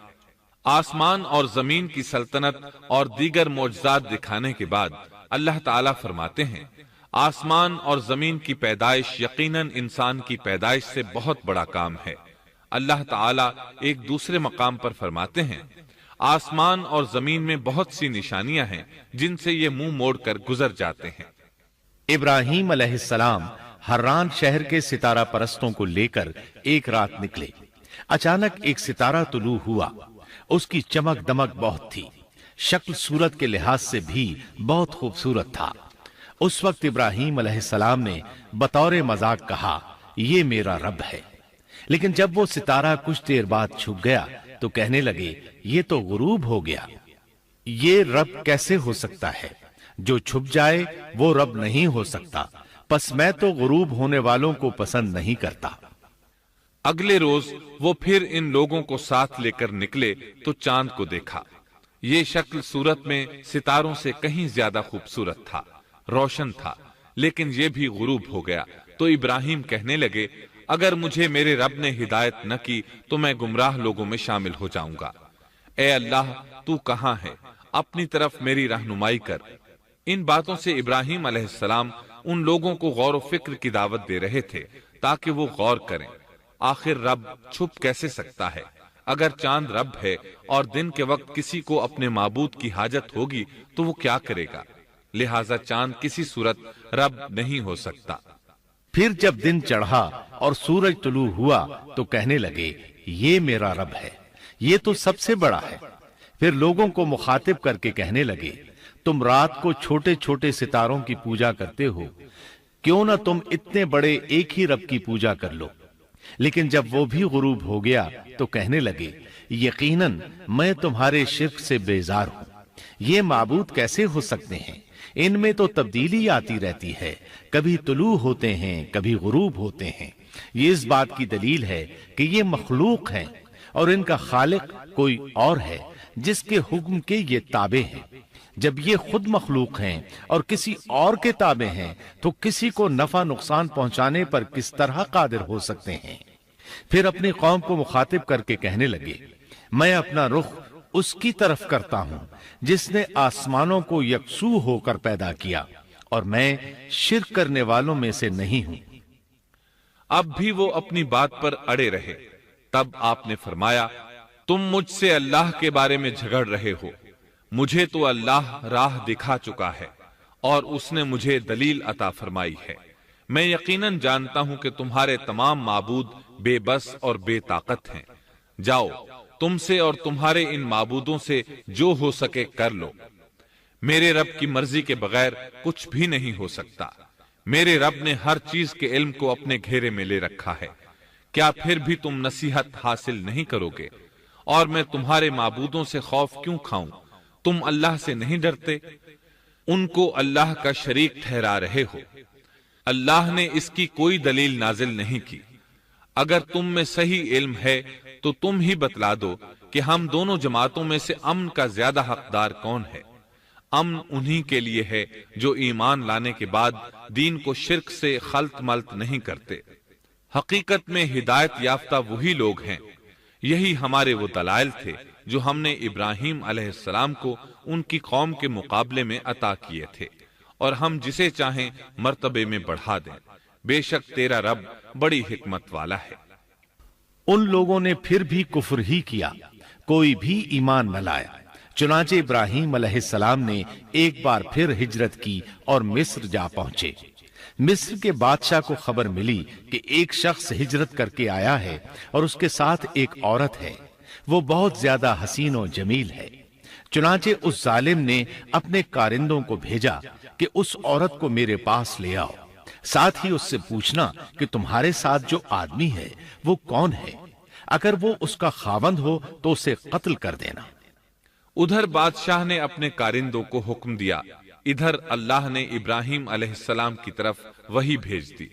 آسمان اور زمین کی سلطنت اور دیگر معجزات دکھانے کے بعد اللہ تعالیٰ فرماتے ہیں آسمان اور زمین کی پیدائش یقیناً انسان کی پیدائش سے بہت بڑا کام ہے۔ اللہ تعالیٰ ایک دوسرے مقام پر فرماتے ہیں آسمان اور زمین میں بہت سی نشانیاں ہیں جن سے یہ منہ موڑ کر گزر جاتے ہیں۔ ابراہیم علیہ السلام حران شہر کے ستارہ پرستوں کو لے کر ایک رات نکلے۔ اچانک ایک ستارہ طلوع ہوا، اس کی چمک دمک بہت تھی، شکل صورت کے لحاظ سے بھی بہت خوبصورت تھا۔ اس وقت ابراہیم علیہ السلام نے بطور مذاق کہا یہ میرا رب ہے، لیکن جب وہ ستارہ کچھ دیر بعد چھپ گیا تو کہنے لگے یہ تو غروب ہو گیا۔ یہ رب کیسے ہو سکتا ہے؟ جو چھپ جائے وہ رب نہیں ہو سکتا، پس میں تو غروب ہونے والوں کو پسند نہیں کرتا۔ اگلے روز وہ پھر ان لوگوں کو ساتھ لے کر نکلے تو چاند کو دیکھا۔ یہ شکل صورت میں ستاروں سے کہیں زیادہ خوبصورت تھا، روشن تھا، لیکن یہ بھی غروب ہو گیا تو ابراہیم کہنے لگے اگر مجھے میرے رب نے ہدایت نہ کی تو میں گمراہ لوگوں میں شامل ہو جاؤں گا۔ اے اللہ تو کہاں ہے؟ اپنی طرف میری رہنمائی کر۔ ان باتوں سے ابراہیم علیہ السلام ان لوگوں کو غور و فکر کی دعوت دے رہے تھے تاکہ وہ غور کریں، آخر رب چھپ کیسے سکتا ہے؟ اگر چاند رب ہے اور دن کے وقت کسی کو اپنے معبود کی حاجت ہوگی تو وہ کیا کرے گا؟ لہذا چاند کسی صورت رب نہیں ہو سکتا۔ پھر جب دن چڑھا اور سورج طلوع ہوا تو کہنے لگے یہ میرا رب ہے، یہ تو سب سے بڑا ہے۔ پھر لوگوں کو مخاطب کر کے کہنے لگے تم رات کو چھوٹے چھوٹے ستاروں کی پوجا کرتے ہو، کیوں نہ تم اتنے بڑے ایک ہی رب کی پوجا کر لو۔ لیکن جب وہ بھی غروب ہو گیا تو کہنے لگے یقیناً میں تمہارے شرک سے بیزار ہوں، یہ معبود کیسے ہو سکتے ہیں؟ ان میں تو تبدیلی آتی رہتی ہے، کبھی طلوع ہوتے ہیں کبھی غروب ہوتے ہیں۔ یہ اس بات کی دلیل ہے کہ یہ مخلوق ہیں اور ان کا خالق کوئی اور ہے جس کے حکم کے یہ تابع ہیں۔ جب یہ خود مخلوق ہیں اور کسی اور کے تابع ہیں تو کسی کو نفع نقصان پہنچانے پر کس طرح قادر ہو سکتے ہیں؟ پھر اپنی قوم کو مخاطب کر کے کہنے لگے میں اپنا رخ اس کی طرف کرتا ہوں جس نے آسمانوں کو یکسو ہو کر پیدا کیا، اور میں شرک کرنے والوں میں سے نہیں ہوں۔ اب بھی وہ اپنی بات پر اڑے رہے۔ تب آپ نے فرمایا تم مجھ سے اللہ کے بارے میں جھگڑ رہے ہو، مجھے تو اللہ راہ دکھا چکا ہے اور اس نے مجھے دلیل عطا فرمائی ہے۔ میں یقیناً جانتا ہوں کہ تمہارے تمام معبود بے بس اور بے طاقت ہیں۔ جاؤ تم سے اور تمہارے ان معبودوں سے جو ہو سکے کر لو، میرے رب کی مرضی کے بغیر کچھ بھی نہیں ہو سکتا۔ میرے رب نے ہر چیز کے علم کو اپنے گھیرے میں لے رکھا ہے، کیا پھر بھی تم نصیحت حاصل نہیں کرو گے؟ اور میں تمہارے معبودوں سے خوف کیوں کھاؤں؟ تم اللہ سے نہیں ڈرتے؟ ان کو اللہ کا شریک ٹھہرا رہے ہو۔ اللہ نے اس کی کوئی دلیل نازل نہیں کی۔ اگر تم میں صحیح علم ہے تو تم ہی بتلا دو کہ ہم دونوں جماعتوں میں سے امن کا زیادہ حقدار کون ہے؟ امن انہی کے لیے ہے جو ایمان لانے کے بعد دین کو شرک سے خلط ملط نہیں کرتے۔ حقیقت میں ہدایت یافتہ وہی لوگ ہیں۔ یہی ہمارے وہ دلائل تھے جو ہم نے ابراہیم علیہ السلام کو ان کی قوم کے مقابلے میں عطا کیے تھے، اور ہم جسے چاہیں مرتبے میں بڑھا دیں۔ بے شک تیرا رب بڑی حکمت والا ہے۔ ان لوگوں نے پھر بھی کفر ہی کیا، کوئی بھی ایمان نہ لایا۔ چنانچہ ابراہیم علیہ السلام نے ایک بار پھر ہجرت کی اور مصر جا پہنچے۔ مصر کے بادشاہ کو خبر ملی کہ ایک شخص ہجرت کر کے آیا ہے اور اس کے ساتھ ایک عورت ہے، وہ بہت زیادہ حسین و جمیل ہے۔ چنانچہ اس ظالم نے اپنے کارندوں کو بھیجا کہ اس عورت کو میرے پاس لے آؤ، ساتھ ہی اس سے پوچھنا کہ تمہارے ساتھ جو آدمی ہے وہ کون ہے، اگر وہ اس کا خاوند ہو تو اسے قتل کر دینا۔ ادھر بادشاہ نے اپنے کارندوں کو حکم دیا، ادھر اللہ نے ابراہیم علیہ السلام کی طرف وحی بھیج دی۔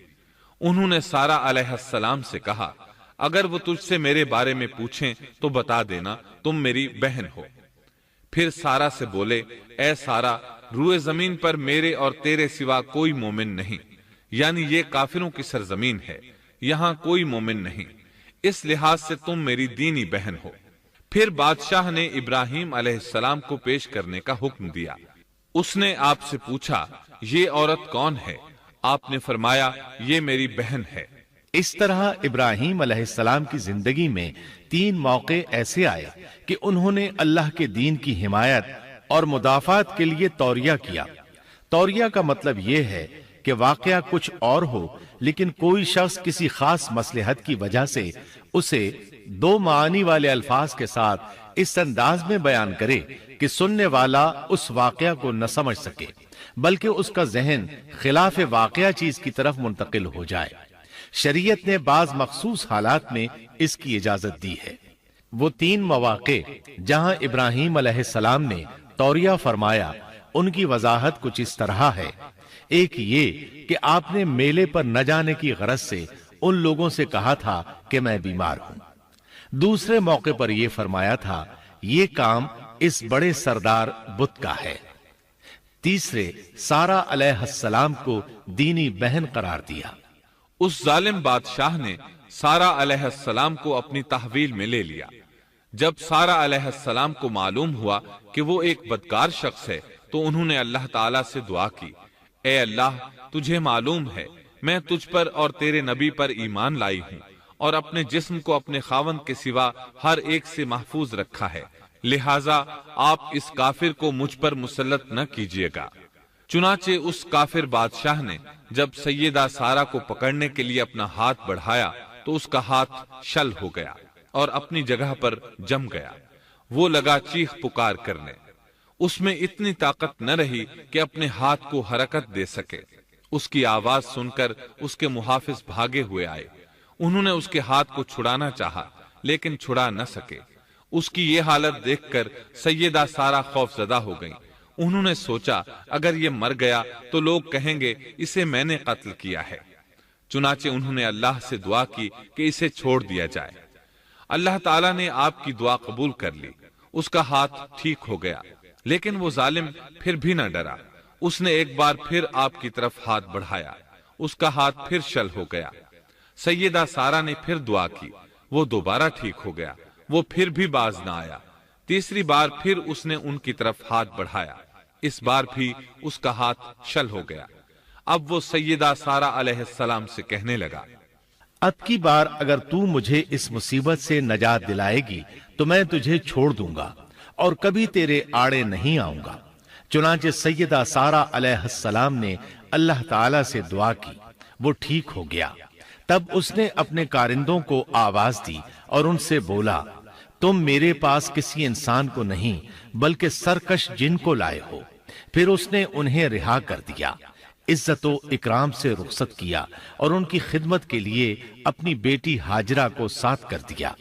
انہوں نے سارا علیہ السلام سے کہا اگر وہ تجھ سے میرے بارے میں پوچھیں تو بتا دینا تم میری بہن ہو۔ پھر سارا سے بولے اے سارا، روئے زمین پر میرے اور تیرے سوا کوئی مومن نہیں، یعنی یہ کافروں کی سرزمین ہے، یہاں کوئی مومن نہیں، اس لحاظ سے تم میری دینی بہن ہو۔ پھر بادشاہ نے ابراہیم علیہ السلام کو پیش کرنے کا حکم دیا۔ اس نے آپ سے پوچھا یہ عورت کون ہے؟ آپ نے فرمایا یہ میری بہن ہے۔ اس طرح ابراہیم علیہ السلام کی زندگی میں 3 موقع ایسے آئے کہ انہوں نے اللہ کے دین کی حمایت اور مدافعت کے لیے توریہ کیا۔ توریہ کا مطلب یہ ہے کہ واقعہ کچھ اور ہو لیکن کوئی شخص کسی خاص مصلحت کی وجہ سے اسے 2 معانی والے الفاظ کے ساتھ اس انداز میں بیان کرے کہ سننے والا اس واقعہ کو نہ سمجھ سکے بلکہ اس کا ذہن خلاف واقعہ چیز کی طرف منتقل ہو جائے۔ شریعت نے بعض مخصوص حالات میں اس کی اجازت دی ہے۔ وہ 3 مواقع جہاں ابراہیم علیہ السلام نے توریہ فرمایا ان کی وضاحت کچھ اس طرح ہے۔ ایک یہ کہ آپ نے میلے پر نہ جانے کی غرض سے ان لوگوں سے کہا تھا کہ میں بیمار ہوں۔ دوسرے موقع پر یہ فرمایا تھا یہ کام اس بڑے سردار بت کا ہے۔ تیسرے سارا علیہ السلام کو دینی بہن قرار دیا۔ اس ظالم بادشاہ نے سارا علیہ السلام کو اپنی تحویل میں لے لیا۔ جب سارا علیہ السلام کو معلوم ہوا کہ وہ ایک بدکار شخص ہے تو انہوں نے اللہ تعالیٰ سے دعا کی، اے اللہ، تجھے معلوم ہے میں تجھ پر اور تیرے نبی پر ایمان لائی ہوں اور اپنے جسم کو اپنے خاوند کے سوا ہر ایک سے محفوظ رکھا ہے، لہٰذا آپ اس کافر کو مجھ پر مسلط نہ کیجیے گا۔ چنانچہ اس کافر بادشاہ نے جب سیدہ سارہ کو پکڑنے کے لیے اپنا ہاتھ بڑھایا تو اس کا ہاتھ شل ہو گیا اور اپنی جگہ پر جم گیا۔ وہ لگا چیخ پکار کرنے، اس میں اتنی طاقت نہ رہی کہ اپنے ہاتھ کو حرکت دے سکے۔ اس کی آواز سن کر اس کے محافظ بھاگے ہوئے آئے، انہوں نے اس کے ہاتھ کو چھڑانا چاہا لیکن چھڑا نہ سکے۔ اس کی یہ حالت دیکھ کر سیدہ سارہ خوف زدہ ہو گئیں۔ انہوں نے سوچا اگر یہ مر گیا تو لوگ کہیں گے اسے میں نے قتل کیا ہے، چنانچہ انہوں نے اللہ سے دعا کی کہ اسے چھوڑ دیا جائے۔ اللہ تعالیٰ نے آپ کی دعا قبول کر لی، اس کا ہاتھ ٹھیک ہو گیا، لیکن وہ ظالم پھر بھی نہ ڈرا۔ اس نے ایک بار پھر آپ کی طرف ہاتھ بڑھایا، اس کا ہاتھ پھر شل ہو گیا۔ سیدہ سارہ نے پھر دعا کی، وہ دوبارہ ٹھیک ہو گیا، وہ پھر بھی باز نہ آیا۔ تیسری بار پھر اس نے ان کی طرف ہاتھ بڑھایا، اس بار بھی اس کا ہاتھ شل ہو گیا۔ اب وہ سیدہ سارہ علیہ السلام سے کہنے لگا، اب کی بار اگر تو مجھے اس مصیبت سے نجات دلائے گی تو میں تجھے چھوڑ دوں گا اور کبھی تیرے آڑے نہیں آؤں گا۔ چنانچہ سیدہ سارہ علیہ السلام نے اللہ تعالی سے دعا کی، وہ ٹھیک ہو گیا۔ تب اس نے اپنے کارندوں کو آواز دی اور ان سے بولا، تم میرے پاس کسی انسان کو نہیں بلکہ سرکش جن کو لائے ہو۔ پھر اس نے انہیں رہا کر دیا، عزت و اکرام سے رخصت کیا اور ان کی خدمت کے لیے اپنی بیٹی ہاجرہ کو ساتھ کر دیا۔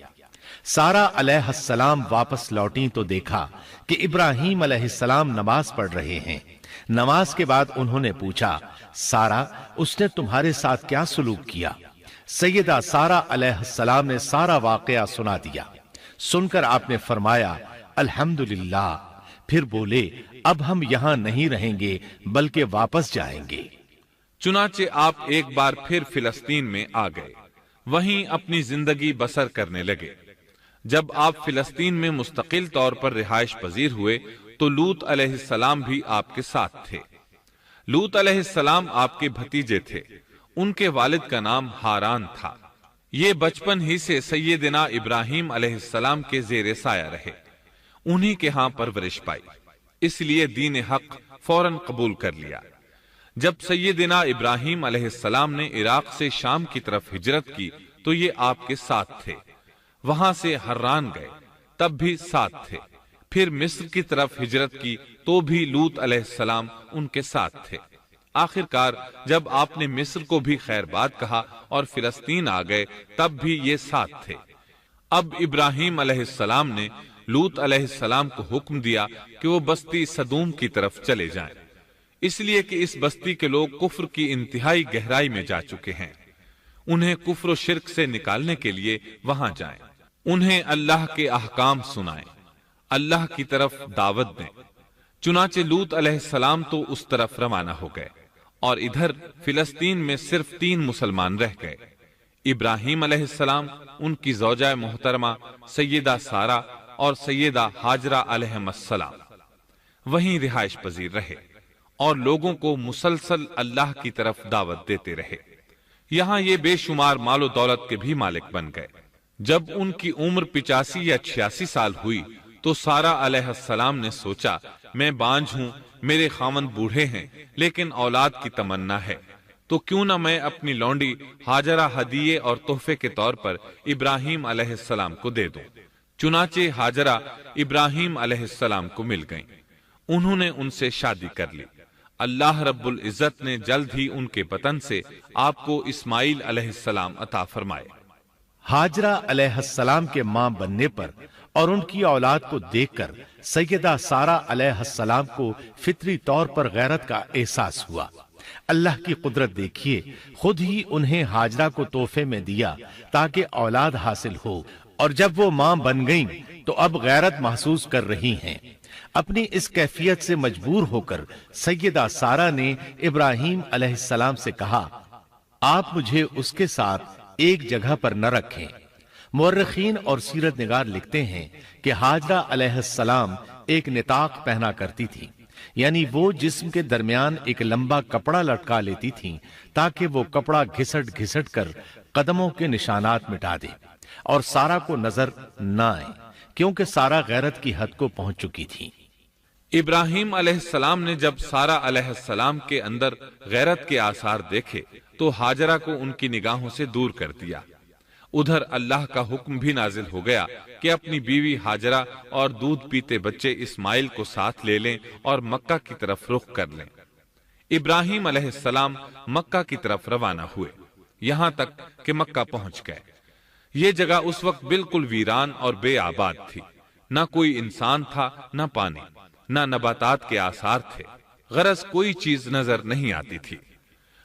سارہ علیہ السلام واپس لوٹیں تو دیکھا کہ ابراہیم علیہ السلام نماز پڑھ رہے ہیں۔ نماز کے بعد انہوں نے پوچھا، سارہ، اس نے تمہارے ساتھ کیا سلوک کیا؟ سیدہ سارہ علیہ السلام نے سارا واقعہ سنا دیا۔ سن کر آپ نے فرمایا، الحمدللہ۔ پھر بولے، اب ہم یہاں نہیں رہیں گے بلکہ واپس جائیں گے۔ چنانچہ آپ ایک بار پھر فلسطین میں آ گئے، وہیں اپنی زندگی بسر کرنے لگے۔ جب آپ فلسطین میں مستقل طور پر رہائش پذیر ہوئے تو لوط علیہ السلام بھی آپ کے ساتھ تھے۔ لوط علیہ السلام آپ کے بھتیجے تھے، ان کے والد کا نام ہاران تھا۔ یہ بچپن ہی سے سیدنا ابراہیم علیہ السلام کے زیر سایہ رہے، انہی کے ہاں پرورش پائی، اس لیے دین حق فوراً قبول کر لیا۔ جب سیدنا ابراہیم علیہ السلام نے عراق سے شام کی طرف ہجرت کی تو یہ آپ کے ساتھ تھے، وہاں سے حران گئے، تب بھی ساتھ تھے۔ پھر مصر کی طرف ہجرت کی تو بھی لوط علیہ السلام ان کے ساتھ تھے۔ آخر کار جب آپ نے مصر کو بھی خیر بات کہا اور فلسطین آ گئے تب بھی یہ ساتھ تھے۔ اب ابراہیم علیہ السلام نے لوط علیہ السلام کو حکم دیا کہ وہ بستی سدوم کی طرف چلے جائیں، اس لیے کہ اس بستی کے لوگ کفر کی انتہائی گہرائی میں جا چکے ہیں، انہیں کفر و شرک سے نکالنے کے لیے وہاں جائیں، انہیں اللہ کے احکام سنائیں، اللہ کی طرف دعوت دیں۔ چنانچہ لوط علیہ السلام تو اس طرف روانہ ہو گئے اور ادھر فلسطین میں صرف 3 مسلمان رہ گئے، ابراہیم علیہ السلام، ان کی زوجہ محترمہ سیدہ سارہ اور سیدہ ہاجرہ علیہ السلام وہیں رہائش پذیر رہے اور لوگوں کو مسلسل اللہ کی طرف دعوت دیتے رہے۔ یہاں یہ بے شمار مال و دولت کے بھی مالک بن گئے۔ جب ان کی عمر 85 یا 86 سال ہوئی تو سارہ علیہ السلام نے سوچا، میں بانجھ ہوں، میرے خاوند بوڑھے ہیں، لیکن اولاد کی تمنا ہے، تو کیوں نہ میں اپنی لونڈی ہاجرہ ہدیے اور تحفے کے طور پر ابراہیم علیہ السلام کو دے دوں۔ چنانچہ ہاجرہ ابراہیم علیہ السلام کو مل گئیں، انہوں نے ان سے شادی کر لی۔ اللہ رب العزت نے جلد ہی ان کے بطن سے آپ کو اسماعیل علیہ السلام عطا فرمائے۔ ہاجرہ علیہ السلام کے ماں بننے پر اور ان کی اولاد کو دیکھ کر سیدہ سارہ علیہ السلام کو فطری طور پر غیرت کا احساس ہوا۔ اللہ کی قدرت دیکھیے، خود ہی انہیں ہاجرہ کو تحفے میں دیا تاکہ اولاد حاصل ہو، اور جب وہ ماں بن گئیں تو اب غیرت محسوس کر رہی ہیں۔ اپنی اس کیفیت سے مجبور ہو کر سیدہ سارہ نے ابراہیم علیہ السلام سے کہا، آپ مجھے اس کے ساتھ ایک جگہ پر نہ رکھیں۔ مورخین اور سیرت نگار لکھتے ہیں کہ ہاجرہ علیہ السلام ایک نطاق پہنا کرتی تھی، یعنی وہ جسم کے درمیان ایک لمبا کپڑا لٹکا لیتی تھیں تاکہ وہ کپڑا گھسٹ گھسٹ کر قدموں کے نشانات مٹا دے اور سارا کو نظر نہ آئے، کیونکہ سارا غیرت کی حد کو پہنچ چکی تھی۔ ابراہیم علیہ السلام نے جب سارا علیہ السلام کے اندر غیرت کے آثار دیکھے تو ہاجرہ کو ان کی نگاہوں سے دور کر دیا۔ ادھر اللہ کا حکم بھی نازل ہو گیا کہ اپنی بیوی ہاجرہ اور دودھ پیتے بچے اسماعیل کو ساتھ لے لیں اور مکہ کی طرف رخ کر لیں۔ ابراہیم علیہ السلام مکہ کی طرف روانہ ہوئے، یہاں تک کہ مکہ پہنچ گئے۔ یہ جگہ اس وقت بالکل ویران اور بے آباد تھی، نہ کوئی انسان تھا، نہ پانی، نہ نباتات کے آثار تھے، غرض کوئی چیز نظر نہیں آتی تھی۔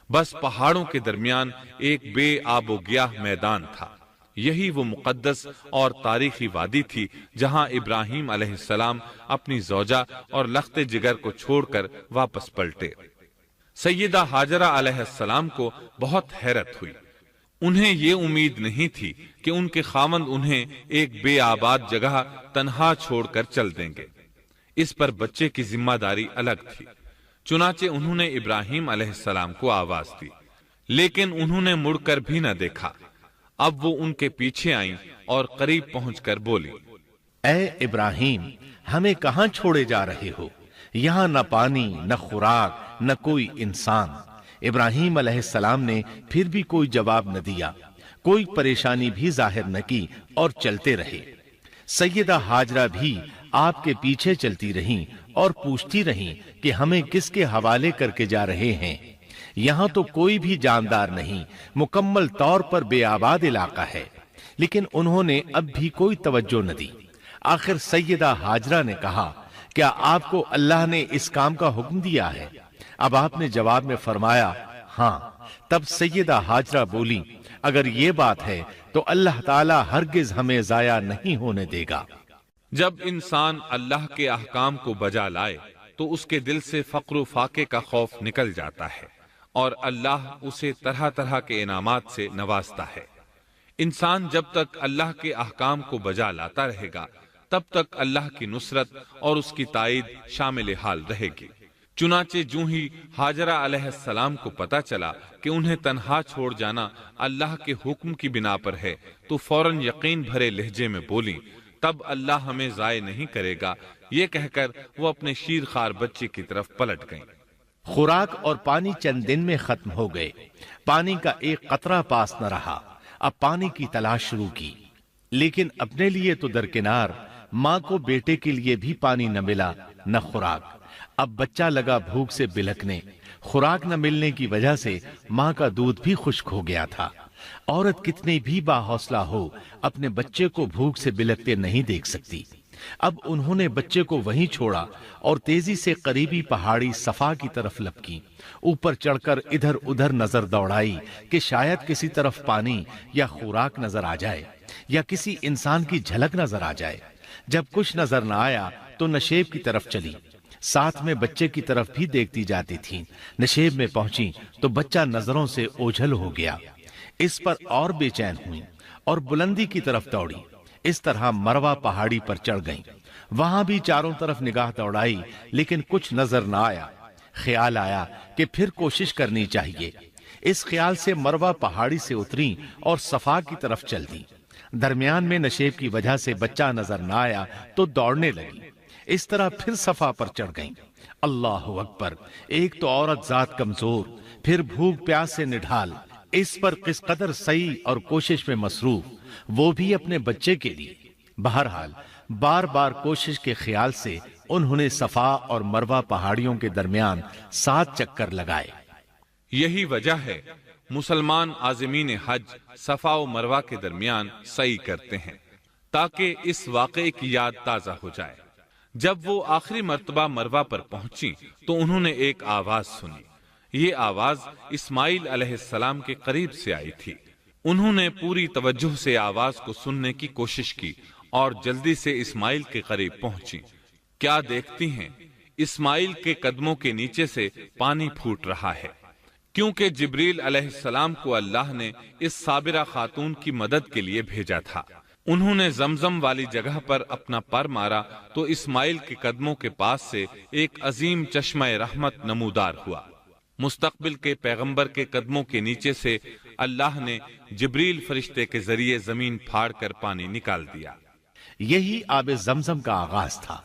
بس پہاڑوں کے درمیان ایک بے آب و گیاہ میدان تھا۔ یہی وہ مقدس اور تاریخی وادی تھی جہاں ابراہیم علیہ السلام اپنی زوجہ اور لخت جگر کو چھوڑ کر واپس پلٹے۔ سیدہ ہاجرہ علیہ السلام کو بہت حیرت ہوئی۔ انہیں یہ امید نہیں تھی کہ ان کے خاوند انہیں ایک بے آباد جگہ تنہا چھوڑ کر چل دیں گے۔ اس پر بچے کی ذمہ داری الگ تھی، چنانچہ انہوں نے ابراہیم علیہ السلام کو آواز دی، لیکن انہوں نے مڑ کر بھی نہ دیکھا۔ اب وہ ان کے پیچھے آئیں اور قریب پہنچ کر بولی، اے ابراہیم، ہمیں کہاں چھوڑے جا رہے ہو؟ یہاں نہ پانی، نہ خوراک، نہ کوئی انسان۔ ابراہیم علیہ السلام نے پھر بھی کوئی جواب نہ دیا، کوئی پریشانی بھی ظاہر نہ کی اور چلتے رہے۔ سیدہ ہاجرہ بھی آپ کے پیچھے چلتی رہیں اور پوچھتی رہیں کہ ہمیں کس کے حوالے کر کے جا رہے ہیں؟ یہاں تو کوئی بھی جاندار نہیں، مکمل طور پر بے آباد علاقہ ہے۔ لیکن انہوں نے اب بھی کوئی توجہ نہ دی۔ آخر سیدہ ہاجرہ نے کہا، کیا آپ کو اللہ نے اس کام کا حکم دیا ہے؟ اب آپ نے جواب میں فرمایا، ہاں۔ تب سیدہ ہاجرہ بولی، اگر یہ بات ہے تو اللہ تعالی ہرگز ہمیں ضائع نہیں ہونے دے گا۔ جب انسان اللہ کے احکام کو بجا لائے تو اس کے دل سے فقر و فاقے کا خوف نکل جاتا ہے اور اللہ اسے طرح طرح کے انعامات سے نوازتا ہے۔ انسان جب تک اللہ کے احکام کو بجا لاتا رہے گا تب تک اللہ کی نصرت اور اس کی تائید شامل حال رہے گی۔ چنانچہ جو ہی ہاجرہ علیہ السلام کو پتا چلا کہ انہیں تنہا چھوڑ جانا اللہ کے حکم کی بنا پر ہے تو فوراً یقین بھرے لہجے میں بولی، تب اللہ ہمیں ضائع نہیں کرے گا۔ یہ کہہ کر وہ اپنے شیر خوار بچے کی طرف پلٹ گئیں۔ خوراک اور پانی چند دن میں ختم ہو گئے، پانی کا ایک قطرہ پاس نہ رہا۔ اب پانی کی تلاش شروع کی، لیکن اپنے لیے تو درکنار، ماں کو بیٹے کے لیے بھی پانی نہ ملا نہ خوراک۔ اب بچہ لگا بھوک سے بلکنے، خوراک نہ ملنے کی وجہ سے ماں کا دودھ بھی خشک ہو گیا تھا۔ عورت کتنی بھی باحوصلہ ہو اپنے بچے کو بھوک سے بلکتے نہیں دیکھ سکتی۔ اب انہوں نے بچے کو وہیں چھوڑا اور تیزی سے قریبی پہاڑی صفا کی طرف لپکی، اوپر چڑھ کر ادھر ادھر نظر دوڑائی کہ شاید کسی طرف پانی یا خوراک نظر آ جائے یا کسی انسان کی جھلک نظر آ جائے۔ جب کچھ نظر نہ آیا تو نشیب کی طرف چلی، ساتھ میں بچے کی طرف بھی دیکھتی جاتی تھیں۔ نشیب میں پہنچی تو بچہ نظروں سے اوجھل ہو گیا۔ اس پر اور بے چین ہوئی اور بلندی کی طرف دوڑی۔ اس طرح مروہ پہاڑی پر چڑھ گئیں۔ وہاں بھی چاروں طرف نگاہ دوڑائی لیکن کچھ نظر نہ آیا۔ خیال آیا کہ پھر کوشش کرنی چاہیے۔ اس خیال سے مروہ پہاڑی سے اتری اور صفا کی طرف چل دی۔ درمیان میں نشیب کی وجہ سے بچہ نظر نہ آیا تو دوڑنے لگی۔ اس طرح پھر صفا پر چڑھ گئیں۔ اللہ اکبر! ایک تو عورت ذات کمزور، پھر بھوک پیاس سے نڈھال، اس پر کس قدر سعی اور کوشش میں مصروف، وہ بھی اپنے بچے کے لیے۔ بہرحال بار بار کوشش کے خیال سے انہوں نے صفا اور مروہ پہاڑیوں کے درمیان 7 چکر لگائے۔ یہی وجہ ہے مسلمان عازمین حج صفا و مروہ کے درمیان سعی کرتے ہیں تاکہ اس واقعے کی یاد تازہ ہو جائے۔ جب وہ آخری مرتبہ مروہ پر پہنچی تو انہوں نے ایک آواز سنی۔ یہ آواز اسماعیل علیہ السلام کے قریب سے آئی تھی۔ انہوں نے پوری توجہ سے آواز کو سننے کی کوشش کی اور جلدی سے اسماعیل کے قریب پہنچی۔ کیا دیکھتی ہیں؟ اسماعیل کے قدموں کے نیچے سے پانی پھوٹ رہا ہے، کیونکہ جبریل علیہ السلام کو اللہ نے اس صابرہ خاتون کی مدد کے لیے بھیجا تھا۔ انہوں نے زمزم والی جگہ پر اپنا پر مارا تو اسماعیل کے قدموں کے پاس سے ایک عظیم چشمہ رحمت نمودار ہوا۔ مستقبل کے پیغمبر کے قدموں کے نیچے سے اللہ نے جبریل فرشتے کے ذریعے زمین پھاڑ کر پانی نکال دیا۔ یہی آب زمزم کا آغاز تھا۔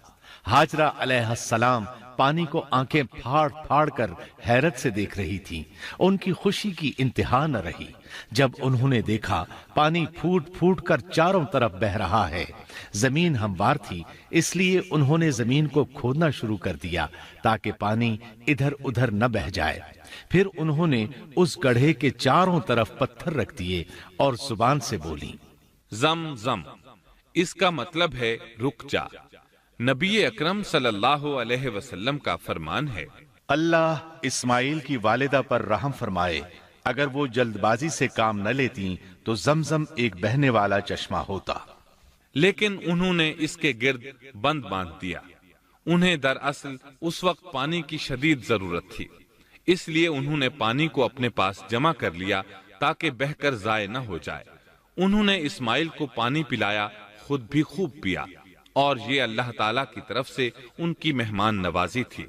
ہاجرہ علیہ السلام پانی کو آنکھیں پھاڑ پھاڑ کر حیرت سے دیکھ رہی تھی۔ ان کی خوشی کی انتہا نہ رہی جب انہوں نے دیکھا پانی پھوٹ پھوٹ کر چاروں طرف بہ رہا ہے۔ زمین ہموار تھی، اس لیے انہوں نے زمین کو کھودنا شروع کر دیا تاکہ پانی ادھر ادھر نہ بہ جائے۔ پھر انہوں نے اس گڑھے کے چاروں طرف پتھر رکھ دیے اور زبان سے بولی، زم زم، اس کا مطلب ہے رک جا۔ نبی اکرم صلی اللہ علیہ وسلم کا فرمان ہے، اللہ اسماعیل کی والدہ پر رحم فرمائے، اگر وہ جلد بازی سے کام نہ لیتی تو زمزم ایک بہنے والا چشمہ ہوتا۔ لیکن انہوں نے اس کے گرد بند باندھ دیا۔ انہیں دراصل اس وقت پانی کی شدید ضرورت تھی، اس لیے انہوں نے پانی کو اپنے پاس جمع کر لیا تاکہ بہہ کر ضائع نہ ہو جائے۔ انہوں نے اسماعیل کو پانی پلایا، خود بھی خوب پیا، اور یہ اللہ تعالیٰ کی طرف سے ان کی مہمان نوازی تھی۔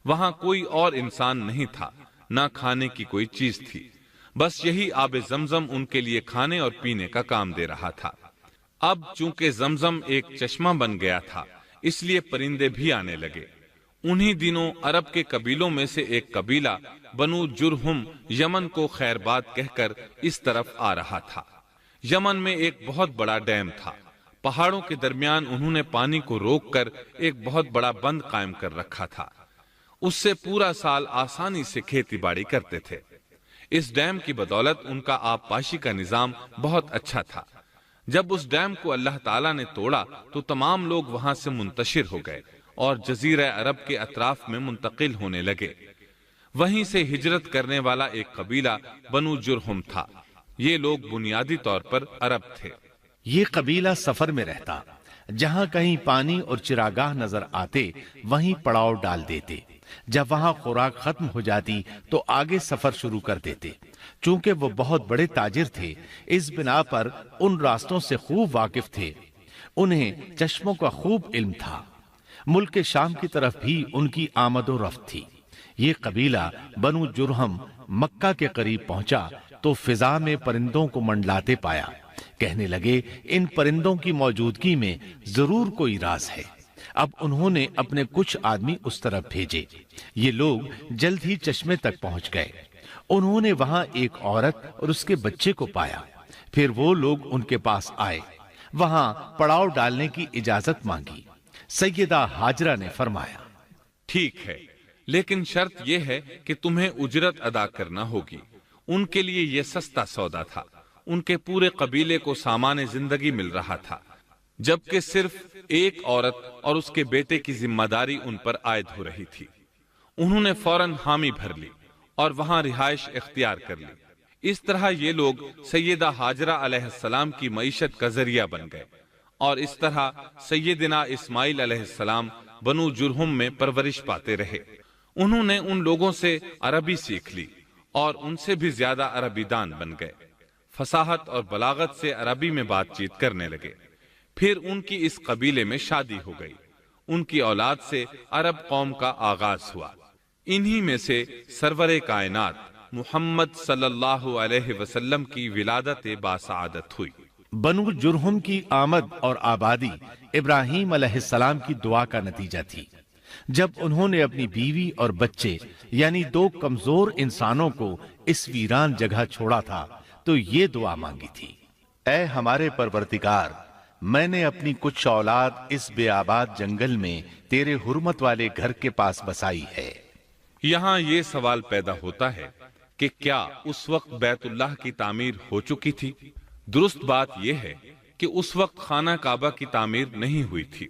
وہاں کوئی اور انسان نہیں تھا، نہ کھانے کی کوئی چیز تھی، بس یہی آب زمزم ان کے لیے کھانے اور پینے کا کام دے رہا تھا۔ اب چونکہ زمزم ایک چشمہ بن گیا تھا، اس لیے پرندے بھی آنے لگے۔ انہی دنوں عرب کے قبیلوں میں سے ایک قبیلہ بنو جرہم یمن کو خیر باد کہہ کر اس طرف آ رہا تھا۔ یمن میں ایک بہت بڑا ڈیم تھا۔ پہاڑوں کے درمیان انہوں نے پانی کو روک کر ایک بہت بڑا بند قائم کر رکھا تھا۔ اس سے پورا سال آسانی سے کھیتی باڑی کرتے تھے۔ اس ڈیم کی بدولت ان کا آب پاشی کا نظام بہت اچھا تھا۔ جب اس ڈیم کو اللہ تعالیٰ نے توڑا تو تمام لوگ وہاں سے منتشر ہو گئے اور جزیرہ عرب کے اطراف میں منتقل ہونے لگے۔ وہیں سے ہجرت کرنے والا ایک قبیلہ بنو جرہم تھا۔ یہ لوگ بنیادی طور پر عرب تھے۔ یہ قبیلہ سفر میں رہتا، جہاں کہیں پانی اور چراگاہ نظر آتے وہیں پڑاؤ ڈال دیتے۔ جب وہاں خوراک ختم ہو جاتی تو آگے سفر شروع کر دیتے۔ چونکہ وہ بہت بڑے تاجر تھے، اس بنا پر ان راستوں سے خوب واقف تھے۔ انہیں چشموں کا خوب علم تھا۔ ملک شام کی طرف بھی ان کی آمد و رفت تھی۔ یہ قبیلہ بنو جرہم مکہ کے قریب پہنچا تو فضا میں پرندوں کو منڈلاتے پایا۔ کہنے لگے، ان پرندوں کی موجودگی میں ضرور کوئی راز ہے۔ اب انہوں نے اپنے کچھ آدمی اس طرف بھیجے۔ یہ لوگ جلد ہی چشمے تک پہنچ گئے۔ انہوں نے وہاں ایک عورت اور اس کے بچے کو پایا۔ پھر وہ لوگ ان کے پاس آئے، وہاں پڑاؤ ڈالنے کی اجازت مانگی۔ سیدہ ہاجرہ نے فرمایا، ٹھیک ہے، لیکن شرط یہ ہے کہ تمہیں اجرت ادا کرنا ہوگی۔ ان کے لیے یہ سستا سودا تھا۔ ان کے پورے قبیلے کو سامان زندگی مل رہا تھا، جبکہ صرف ایک عورت اور اس کے بیٹے کی ذمہ داری ان پر عائد ہو رہی تھی۔ انہوں نے فوراً حامی بھر لی اور وہاں رہائش اختیار کر لی۔ اس طرح یہ لوگ سیدہ ہاجرہ علیہ السلام کی معیشت کا ذریعہ بن گئے، اور اس طرح سیدنا اسماعیل علیہ السلام بنو جرہم میں پرورش پاتے رہے۔ انہوں نے ان لوگوں سے عربی سیکھ لی اور ان سے بھی زیادہ عربی دان بن گئے۔ فصاحت اور بلاغت سے عربی میں بات چیت کرنے لگے۔ پھر ان کی اس قبیلے میں شادی ہو گئی۔ ان کی اولاد سے عرب قوم کا آغاز ہوا۔ انہی میں سے سرور کائنات محمد صلی اللہ علیہ وسلم کی ولادت باسعادت ہوئی۔ بنو جرہم کی آمد اور آبادی ابراہیم علیہ السلام کی دعا کا نتیجہ تھی۔ جب انہوں نے اپنی بیوی اور بچے یعنی دو کمزور انسانوں کو اس ویران جگہ چھوڑا تھا تو یہ دعا مانگی تھی، اے ہمارے پروردگار، میں نے اپنی کچھ اولاد اس بے آباد جنگل میں تیرے حرمت والے گھر کے پاس بسائی ہے۔ یہاں یہ سوال پیدا ہوتا ہے کہ کیا اس وقت بیت اللہ کی تعمیر ہو چکی تھی؟ درست بات یہ ہے کہ اس وقت خانہ کعبہ کی تعمیر نہیں ہوئی تھی۔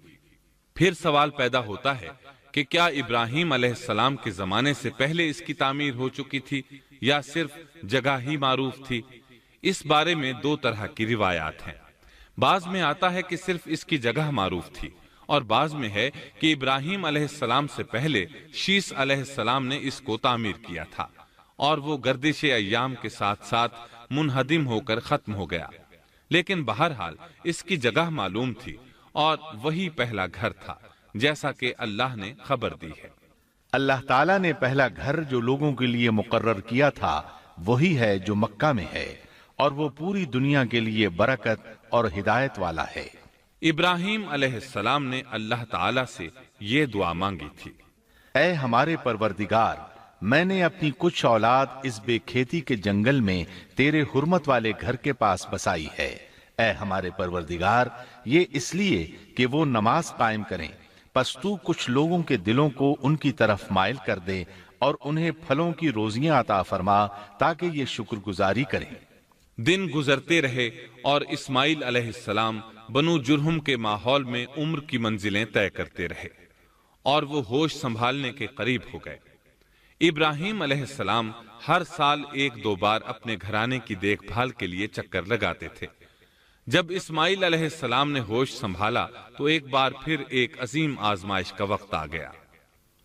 پھر سوال پیدا ہوتا ہے کہ کیا ابراہیم علیہ السلام کے زمانے سے پہلے اس کی تعمیر ہو چکی تھی یا صرف جگہ ہی معروف تھی؟ اس بارے میں دو طرح کی روایات ہیں۔ بعض میں آتا ہے کہ صرف اس کی جگہ معروف تھی، اور بعض میں ہے کہ ابراہیم علیہ السلام سے پہلے شیس علیہ السلام نے اس کو تعمیر کیا تھا، اور وہ گردش ایام کے ساتھ ساتھ منہدم ہو کر ختم ہو گیا۔ لیکن بہرحال اس کی جگہ معلوم تھی اور وہی پہلا گھر تھا، جیسا کہ اللہ نے خبر دی ہے۔ اللہ تعالیٰ نے پہلا گھر جو لوگوں کے لیے مقرر کیا تھا وہی ہے جو مکہ میں ہے، اور وہ پوری دنیا کے لیے برکت اور ہدایت والا ہے۔ ابراہیم علیہ السلام نے اللہ تعالیٰ سے یہ دعا مانگی تھی، اے ہمارے پروردگار، میں نے اپنی کچھ اولاد اس بے کھیتی کے جنگل میں تیرے حرمت والے گھر کے پاس بسائی ہے۔ اے ہمارے پروردگار، یہ اس لیے کہ وہ نماز قائم کریں، پس تو کچھ لوگوں کے دلوں کو ان کی طرف مائل کر دے اور انہیں پھلوں کی روزیاں عطا فرما تاکہ یہ شکر گزاری کریں۔ دن گزرتے رہے اور اسماعیل علیہ السلام بنو جرہم کے ماحول میں عمر کی منزلیں طے کرتے رہے اور وہ ہوش سنبھالنے کے قریب ہو گئے۔ ابراہیم علیہ السلام ہر سال ایک دو بار اپنے گھرانے کی دیکھ بھال کے لیے چکر لگاتے تھے۔ جب اسماعیل علیہ السلام نے ہوش سنبھالا تو ایک بار پھر ایک عظیم آزمائش کا وقت آ گیا۔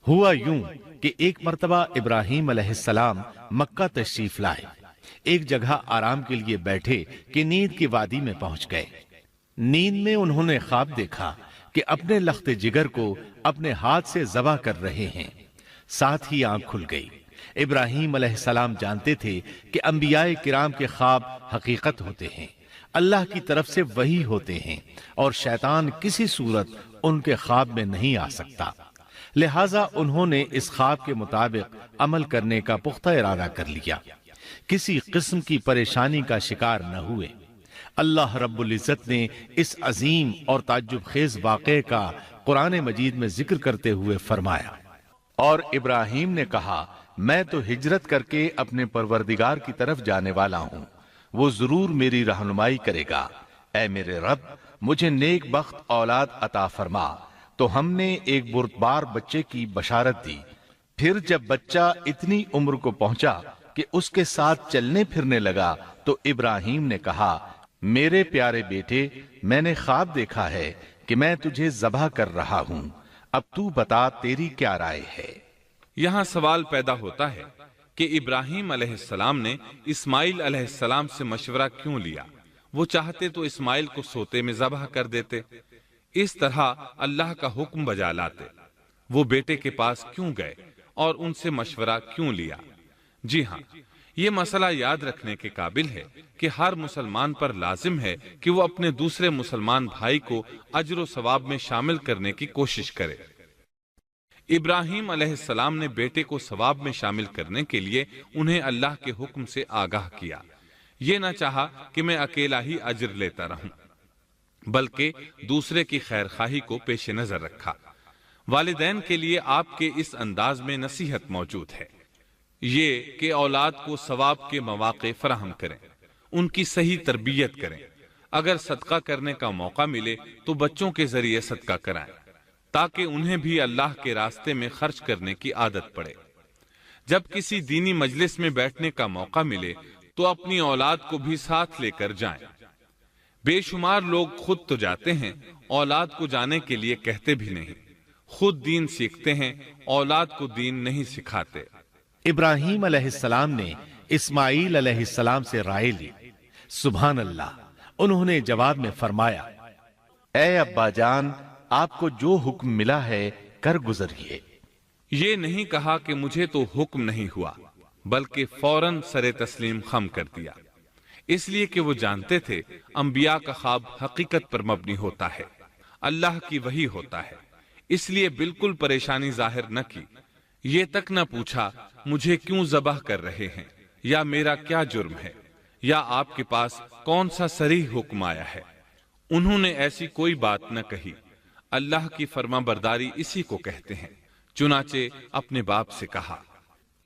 ہوا یوں کہ ایک مرتبہ ابراہیم علیہ السلام مکہ تشریف لائے، ایک جگہ آرام کے لیے بیٹھے کہ نیند کی وادی میں پہنچ گئے۔ نیند میں انہوں نے خواب دیکھا کہ اپنے لخت جگر کو اپنے ہاتھ سے ذبح کر رہے ہیں، ساتھ ہی آنکھ کھل گئی۔ ابراہیم علیہ السلام جانتے تھے کہ انبیاء کرام کے خواب حقیقت ہوتے ہیں، اللہ کی طرف سے وحی ہوتے ہیں، اور شیطان کسی صورت ان کے خواب میں نہیں آ سکتا، لہٰذا انہوں نے اس خواب کے مطابق عمل کرنے کا پختہ ارادہ کر لیا، کسی قسم کی پریشانی کا شکار نہ ہوئے۔ اللہ رب العزت نے اس عظیم اور تعجب خیز واقعے کا قرآن مجید میں ذکر کرتے ہوئے فرمایا، اور ابراہیم نے کہا، میں تو ہجرت کر کے اپنے پروردگار کی طرف جانے والا ہوں، وہ ضرور میری رہنمائی کرے گا۔ اے میرے رب، مجھے نیک بخت اولاد عطا فرما۔ تو ہم نے ایک بردبار بچے کی بشارت دی۔ پھر جب بچہ اتنی عمر کو پہنچا کہ اس کے ساتھ چلنے پھرنے لگا تو ابراہیم نے کہا، میرے پیارے بیٹے، میں نے خواب دیکھا ہے کہ میں تجھے ذبح کر رہا ہوں، اب تو بتا تیری کیا رائے ہے؟ یہاں سوال پیدا ہوتا ہے کہ ابراہیم علیہ السلام نے اسماعیل علیہ السلام سے مشورہ کیوں لیا؟ وہ چاہتے تو اسماعیل کو سوتے میں ذبح کر دیتے، اس طرح اللہ کا حکم بجا لاتے۔ وہ بیٹے کے پاس کیوں گئے اور ان سے مشورہ کیوں لیا؟ جی ہاں، یہ مسئلہ یاد رکھنے کے قابل ہے کہ ہر مسلمان پر لازم ہے کہ وہ اپنے دوسرے مسلمان بھائی کو اجر و ثواب میں شامل کرنے کی کوشش کرے۔ ابراہیم علیہ السلام نے بیٹے کو ثواب میں شامل کرنے کے لیے انہیں اللہ کے حکم سے آگاہ کیا۔ یہ نہ چاہا کہ میں اکیلا ہی اجر لیتا رہوں، بلکہ دوسرے کی خیر خواہی کو پیش نظر رکھا۔ والدین کے لیے آپ کے اس انداز میں نصیحت موجود ہے، یہ کہ اولاد کو ثواب کے مواقع فراہم کریں، ان کی صحیح تربیت کریں۔ اگر صدقہ کرنے کا موقع ملے تو بچوں کے ذریعے صدقہ کرائیں تاکہ انہیں بھی اللہ کے راستے میں خرچ کرنے کی عادت پڑے۔ جب کسی دینی مجلس میں بیٹھنے کا موقع ملے تو اپنی اولاد کو بھی ساتھ لے کر جائیں۔ بے شمار لوگ خود تو جاتے ہیں، اولاد کو جانے کے لیے کہتے بھی نہیں، خود دین سیکھتے ہیں، اولاد کو دین نہیں سکھاتے۔ ابراہیم علیہ السلام نے اسماعیل علیہ السلام سے رائے لی۔ سبحان اللہ، انہوں نے جواب میں فرمایا، اے ابا جان، آپ کو جو حکم ملا ہے کر گزریے۔ یہ نہیں کہا کہ مجھے تو حکم نہیں ہوا، بلکہ فوراً سر تسلیم خم کر دیا، اس لیے کہ وہ جانتے تھے انبیاء کا خواب حقیقت پر مبنی ہوتا ہے، اللہ کی وحی ہوتا ہے، اس لیے بالکل پریشانی ظاہر نہ کی، یہ تک نہ پوچھا مجھے کیوں ذبح کر رہے ہیں، یا میرا کیا جرم ہے، یا آپ کے پاس کون سا صریح حکم آیا ہے۔ انہوں نے ایسی کوئی بات نہ کہی۔ اللہ کی فرما برداری اسی کو کہتے ہیں۔ چنانچہ اپنے باپ سے کہا،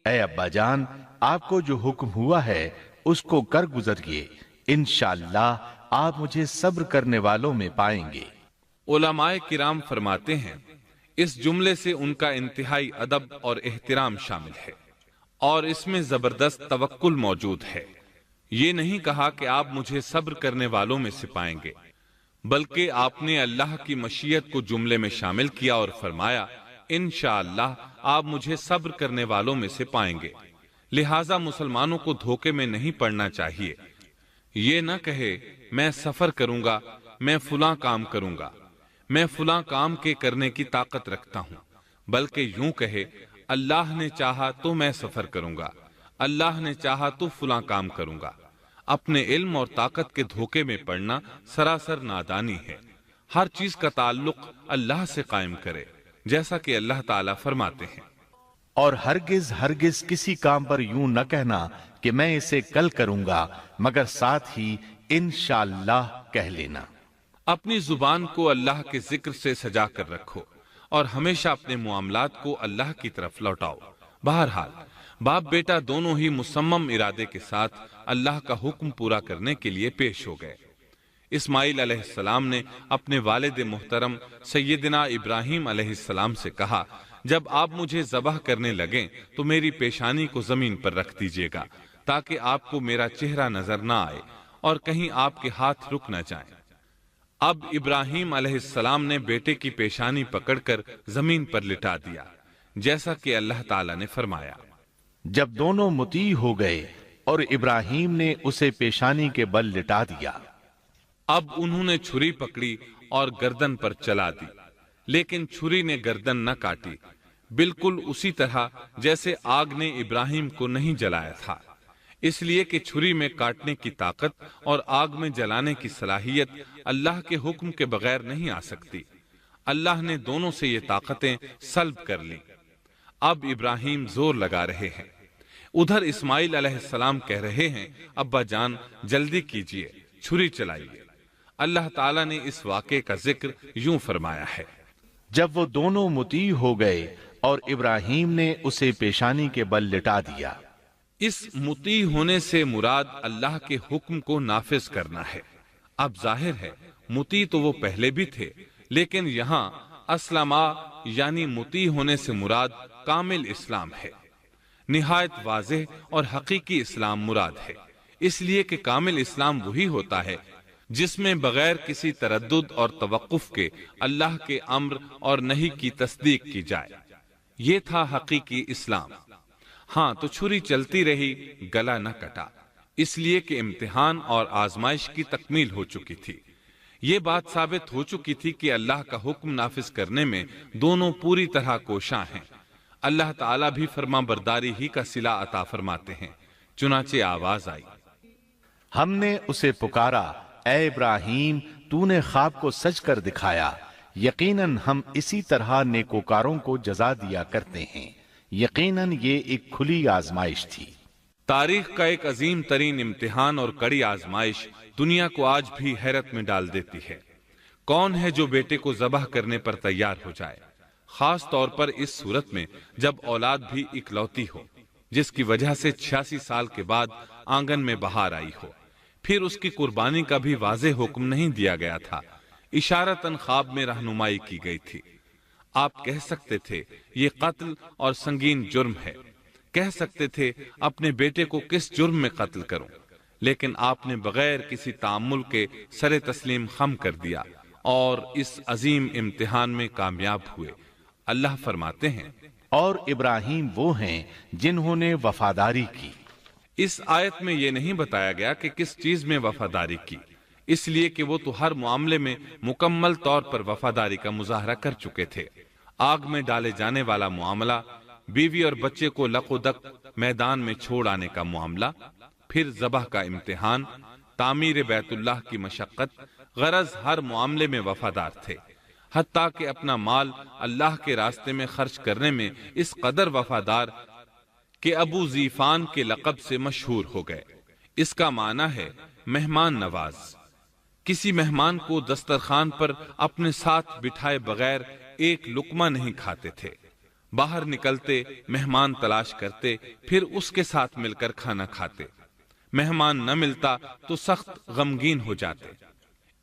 اے ابا جان، آپ کو جو حکم ہوا ہے اس کو کر گزریے، انشاءاللہ آپ مجھے صبر کرنے والوں میں پائیں گے۔ علماء کرام فرماتے ہیں اس جملے سے ان کا انتہائی ادب اور احترام شامل ہے، اور اس میں زبردست توکل موجود ہے۔ یہ نہیں کہا کہ آپ مجھے صبر کرنے والوں میں سے پائیں گے، بلکہ آپ نے اللہ کی مشیت کو جملے میں شامل کیا اور فرمایا، انشاءاللہ آپ مجھے صبر کرنے والوں میں سے پائیں گے۔ لہٰذا مسلمانوں کو دھوکے میں نہیں پڑنا چاہیے۔ یہ نہ کہے میں سفر کروں گا، میں فلاں کام کروں گا، میں فلاں کام کے کرنے کی طاقت رکھتا ہوں، بلکہ یوں کہے اللہ نے چاہا تو میں سفر کروں گا، اللہ نے چاہا تو فلاں کام کروں گا۔ اپنے علم اور طاقت کے دھوکے میں پڑنا سراسر نادانی ہے۔ ہر چیز کا تعلق اللہ سے قائم کرے، جیسا کہ اللہ تعالیٰ فرماتے ہیں، اور ہرگز ہرگز کسی کام پر یوں نہ کہنا کہ میں اسے کل کروں گا، مگر ساتھ ہی انشاءاللہ کہہ لینا۔ اپنی زبان کو اللہ کے ذکر سے سجا کر رکھو اور ہمیشہ اپنے معاملات کو اللہ کی طرف لوٹاؤ۔ بہرحال باپ بیٹا دونوں ہی مصمم ارادے کے ساتھ اللہ کا حکم پورا کرنے کے لیے پیش ہو گئے۔ اسماعیل علیہ السلام نے اپنے والد محترم سیدنا ابراہیم علیہ السلام سے کہا، جب آپ مجھے ذبح کرنے لگیں تو میری پیشانی کو زمین پر رکھ دیجیے گا تاکہ آپ کو میرا چہرہ نظر نہ آئے اور کہیں آپ کے ہاتھ رک نہ جائیں۔ اب ابراہیم علیہ السلام نے بیٹے کی پیشانی پکڑ کر زمین پر لٹا دیا، جیسا کہ اللہ تعالیٰ نے فرمایا۔ جب دونوں مطیع ہو گئے اور ابراہیم نے اسے پیشانی کے بل لٹا دیا، اب انہوں نے چھری پکڑی اور گردن پر چلا دی، لیکن چھری نے گردن نہ کاٹی، بالکل اسی طرح جیسے آگ نے ابراہیم کو نہیں جلایا تھا، اس لیے کہ چھری میں کاٹنے کی طاقت اور آگ میں جلانے کی صلاحیت اللہ کے حکم کے بغیر نہیں آ سکتی۔ اللہ نے دونوں سے یہ طاقتیں سلب کر لیں۔ اب ابراہیم زور لگا رہے ہیں، ادھر اسماعیل علیہ السلام کہہ رہے ہیں، ابا جان جلدی کیجئے، چھری چلائیے۔ اللہ تعالیٰ نے اس واقعے کا ذکر یوں فرمایا ہے، جب وہ دونوں مطیع ہو گئے اور ابراہیم نے اسے پیشانی کے بل لٹا دیا۔ اس مطیع ہونے سے مراد اللہ کے حکم کو نافذ کرنا ہے۔ اب ظاہر ہے مطیع تو وہ پہلے بھی تھے، لیکن یہاں اسلما یعنی مطیع ہونے سے مراد کامل اسلام ہے۔ نہایت واضح اور حقیقی اسلام مراد ہے، اس لیے کہ کامل اسلام وہی ہوتا ہے جس میں بغیر کسی تردد اور توقف کے اللہ کے امر اور نہی کی تصدیق کی جائے۔ یہ تھا حقیقی اسلام۔ ہاں تو چھری چلتی رہی، گلا نہ کٹا، اس لیے کہ امتحان اور آزمائش کی تکمیل ہو چکی تھی۔ یہ بات ثابت ہو چکی تھی کہ اللہ کا حکم نافذ کرنے میں دونوں پوری طرح کوشاں ہیں۔ اللہ تعالیٰ بھی فرما برداری ہی کا صلہ عطا فرماتے ہیں۔ چنانچہ آواز آئی، ہم نے اسے پکارا، اے ابراہیم تو نے خواب کو سچ کر دکھایا، یقیناً ہم اسی طرح نیکوکاروں کو جزا دیا کرتے ہیں۔ یقیناً یہ ایک کھلی آزمائش تھی۔ تاریخ کا ایک عظیم ترین امتحان اور کڑی آزمائش دنیا کو آج بھی حیرت میں ڈال دیتی ہے۔ کون ہے جو بیٹے کو ذبح کرنے پر تیار ہو جائے، خاص طور پر اس صورت میں جب اولاد بھی اکلوتی ہو، جس کی وجہ سے 86 سال کے بعد آنگن میں بہار آئی ہو۔ پھر اس کی قربانی کا بھی واضح حکم نہیں دیا گیا تھا، اشارتاً خواب میں رہنمائی کی گئی تھی۔ آپ کہہ سکتے تھے یہ قتل اور سنگین جرم ہے، کہہ سکتے تھے اپنے بیٹے کو کس جرم میں قتل کروں، لیکن آپ نے بغیر کسی تعامل کے سر تسلیم خم کر دیا اور اس عظیم امتحان میں کامیاب ہوئے۔ اللہ فرماتے ہیں، اور ابراہیم وہ ہیں جنہوں نے وفاداری کی۔ اس آیت میں یہ نہیں بتایا گیا کہ کس چیز میں وفاداری کی، اس لیے کہ وہ تو ہر معاملے میں مکمل طور پر وفاداری کا مظاہرہ کر چکے تھے۔ آگ میں ڈالے جانے والا معاملہ، بیوی اور بچے کو لق و دق میدان میں چھوڑ آنے کا معاملہ، پھر ذبح کا امتحان، تعمیر بیت اللہ کی مشقت، غرض ہر معاملے میں وفادار تھے، حتیٰ کہ اپنا مال اللہ کے راستے میں خرچ کرنے میں اس قدر وفادار کہ ابو زیفان کے لقب سے مشہور ہو گئے۔ اس کا معنی ہے مہمان نواز۔ کسی مہمان کو دسترخوان پر اپنے ساتھ بٹھائے بغیر ایک لقمہ نہیں کھاتے تھے، باہر نکلتے مہمان تلاش کرتے، پھر اس کے ساتھ مل کر کھانا کھاتے، مہمان نہ ملتا تو سخت غمگین ہو جاتے۔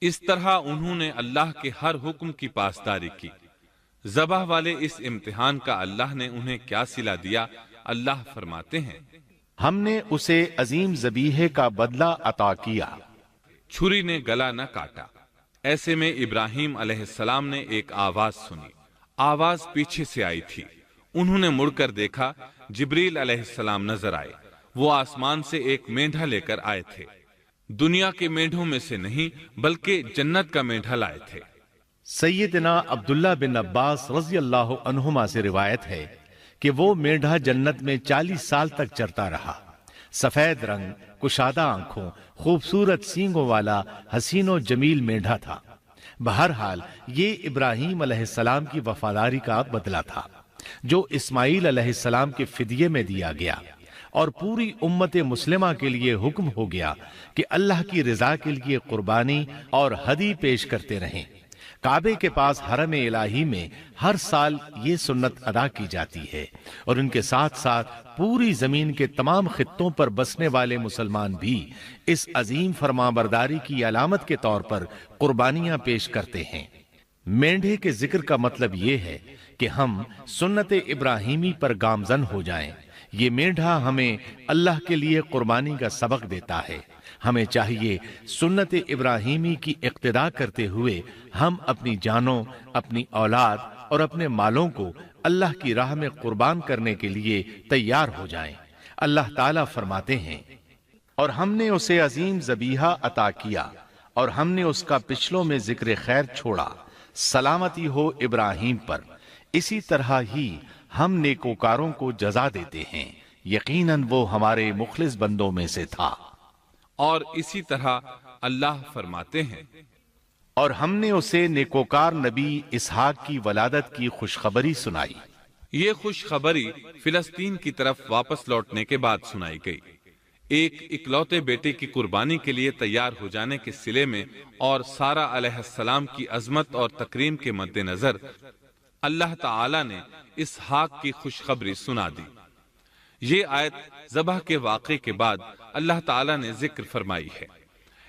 اس طرح انہوں نے اللہ کے ہر حکم کی پاسداری کی۔ ذبح والے اس امتحان کا اللہ نے انہیں کیا صلہ دیا؟ اللہ فرماتے ہیں، ہم نے اسے عظیم ذبیحے کا بدلہ عطا کیا۔ چھری نے گلا نہ کاٹا۔ ایسے میں ابراہیم علیہ السلام نے ایک آواز سنی، آواز پیچھے سے آئی تھی۔ انہوں نے مڑ کر دیکھا، جبریل علیہ السلام نظر آئے۔ وہ آسمان سے ایک مینڈھا لے کر آئے تھے۔ دنیا کے میڈھوں میں سے نہیں بلکہ جنت کا میڈھا لائے تھے۔ سیدنا عبداللہ بن عباس رضی اللہ عنہما سے روایت ہے کہ وہ میڈھا جنت میں 40 سال تک چرتا رہا۔ سفید رنگ، کشادہ آنکھوں، خوبصورت سینگوں والا حسین و جمیل میڈھا تھا۔ بہرحال یہ ابراہیم علیہ السلام کی وفاداری کا بدلہ تھا جو اسماعیل علیہ السلام کے فدیے میں دیا گیا، اور پوری امت مسلمہ کے لیے حکم ہو گیا کہ اللہ کی رضا کے لیے قربانی اور ہدی پیش کرتے رہیں۔ کعبے کے پاس حرم الہی میں ہر سال یہ سنت ادا کی جاتی ہے، اور ان کے ساتھ ساتھ پوری زمین کے تمام خطوں پر بسنے والے مسلمان بھی اس عظیم فرمانبرداری کی علامت کے طور پر قربانیاں پیش کرتے ہیں۔ مینڈھے کے ذکر کا مطلب یہ ہے کہ ہم سنت ابراہیمی پر گامزن ہو جائیں۔ یہ میڈھا ہمیں اللہ کے لیے قربانی کا سبق دیتا ہے۔ ہمیں چاہیے سنت ابراہیمی کی اقتداء کرتے ہوئے ہم اپنی جانوں، اپنی اولاد اور اپنے مالوں کو اللہ کی راہ میں قربان کرنے کے لیے تیار ہو جائیں۔ اللہ تعالیٰ فرماتے ہیں، اور ہم نے اسے عظیم ذبیحہ عطا کیا اور ہم نے اس کا پچھلوں میں ذکر خیر چھوڑا، سلامتی ہو ابراہیم پر۔ اسی طرح ہی ہم نیکوکاروں کو جزا دیتے ہیں، یقیناً وہ ہمارے مخلص بندوں میں سے تھا۔ اور اسی طرح اللہ فرماتے ہیں، اور ہم نے اسے نیکوکار نبی اسحاق کی ولادت کی خوشخبری سنائی۔ یہ خوشخبری فلسطین کی طرف واپس لوٹنے کے بعد سنائی گئی۔ ایک اکلوتے بیٹے کی قربانی کے لیے تیار ہو جانے کے صلے میں اور سارہ علیہ السلام کی عظمت اور تکریم کے مد نظر اللہ تعالی نے اسحاق کی خوشخبری سنا دی۔ یہ آیت ذبح کے واقعے کے بعد اللہ تعالیٰ نے ذکر فرمائی ہے،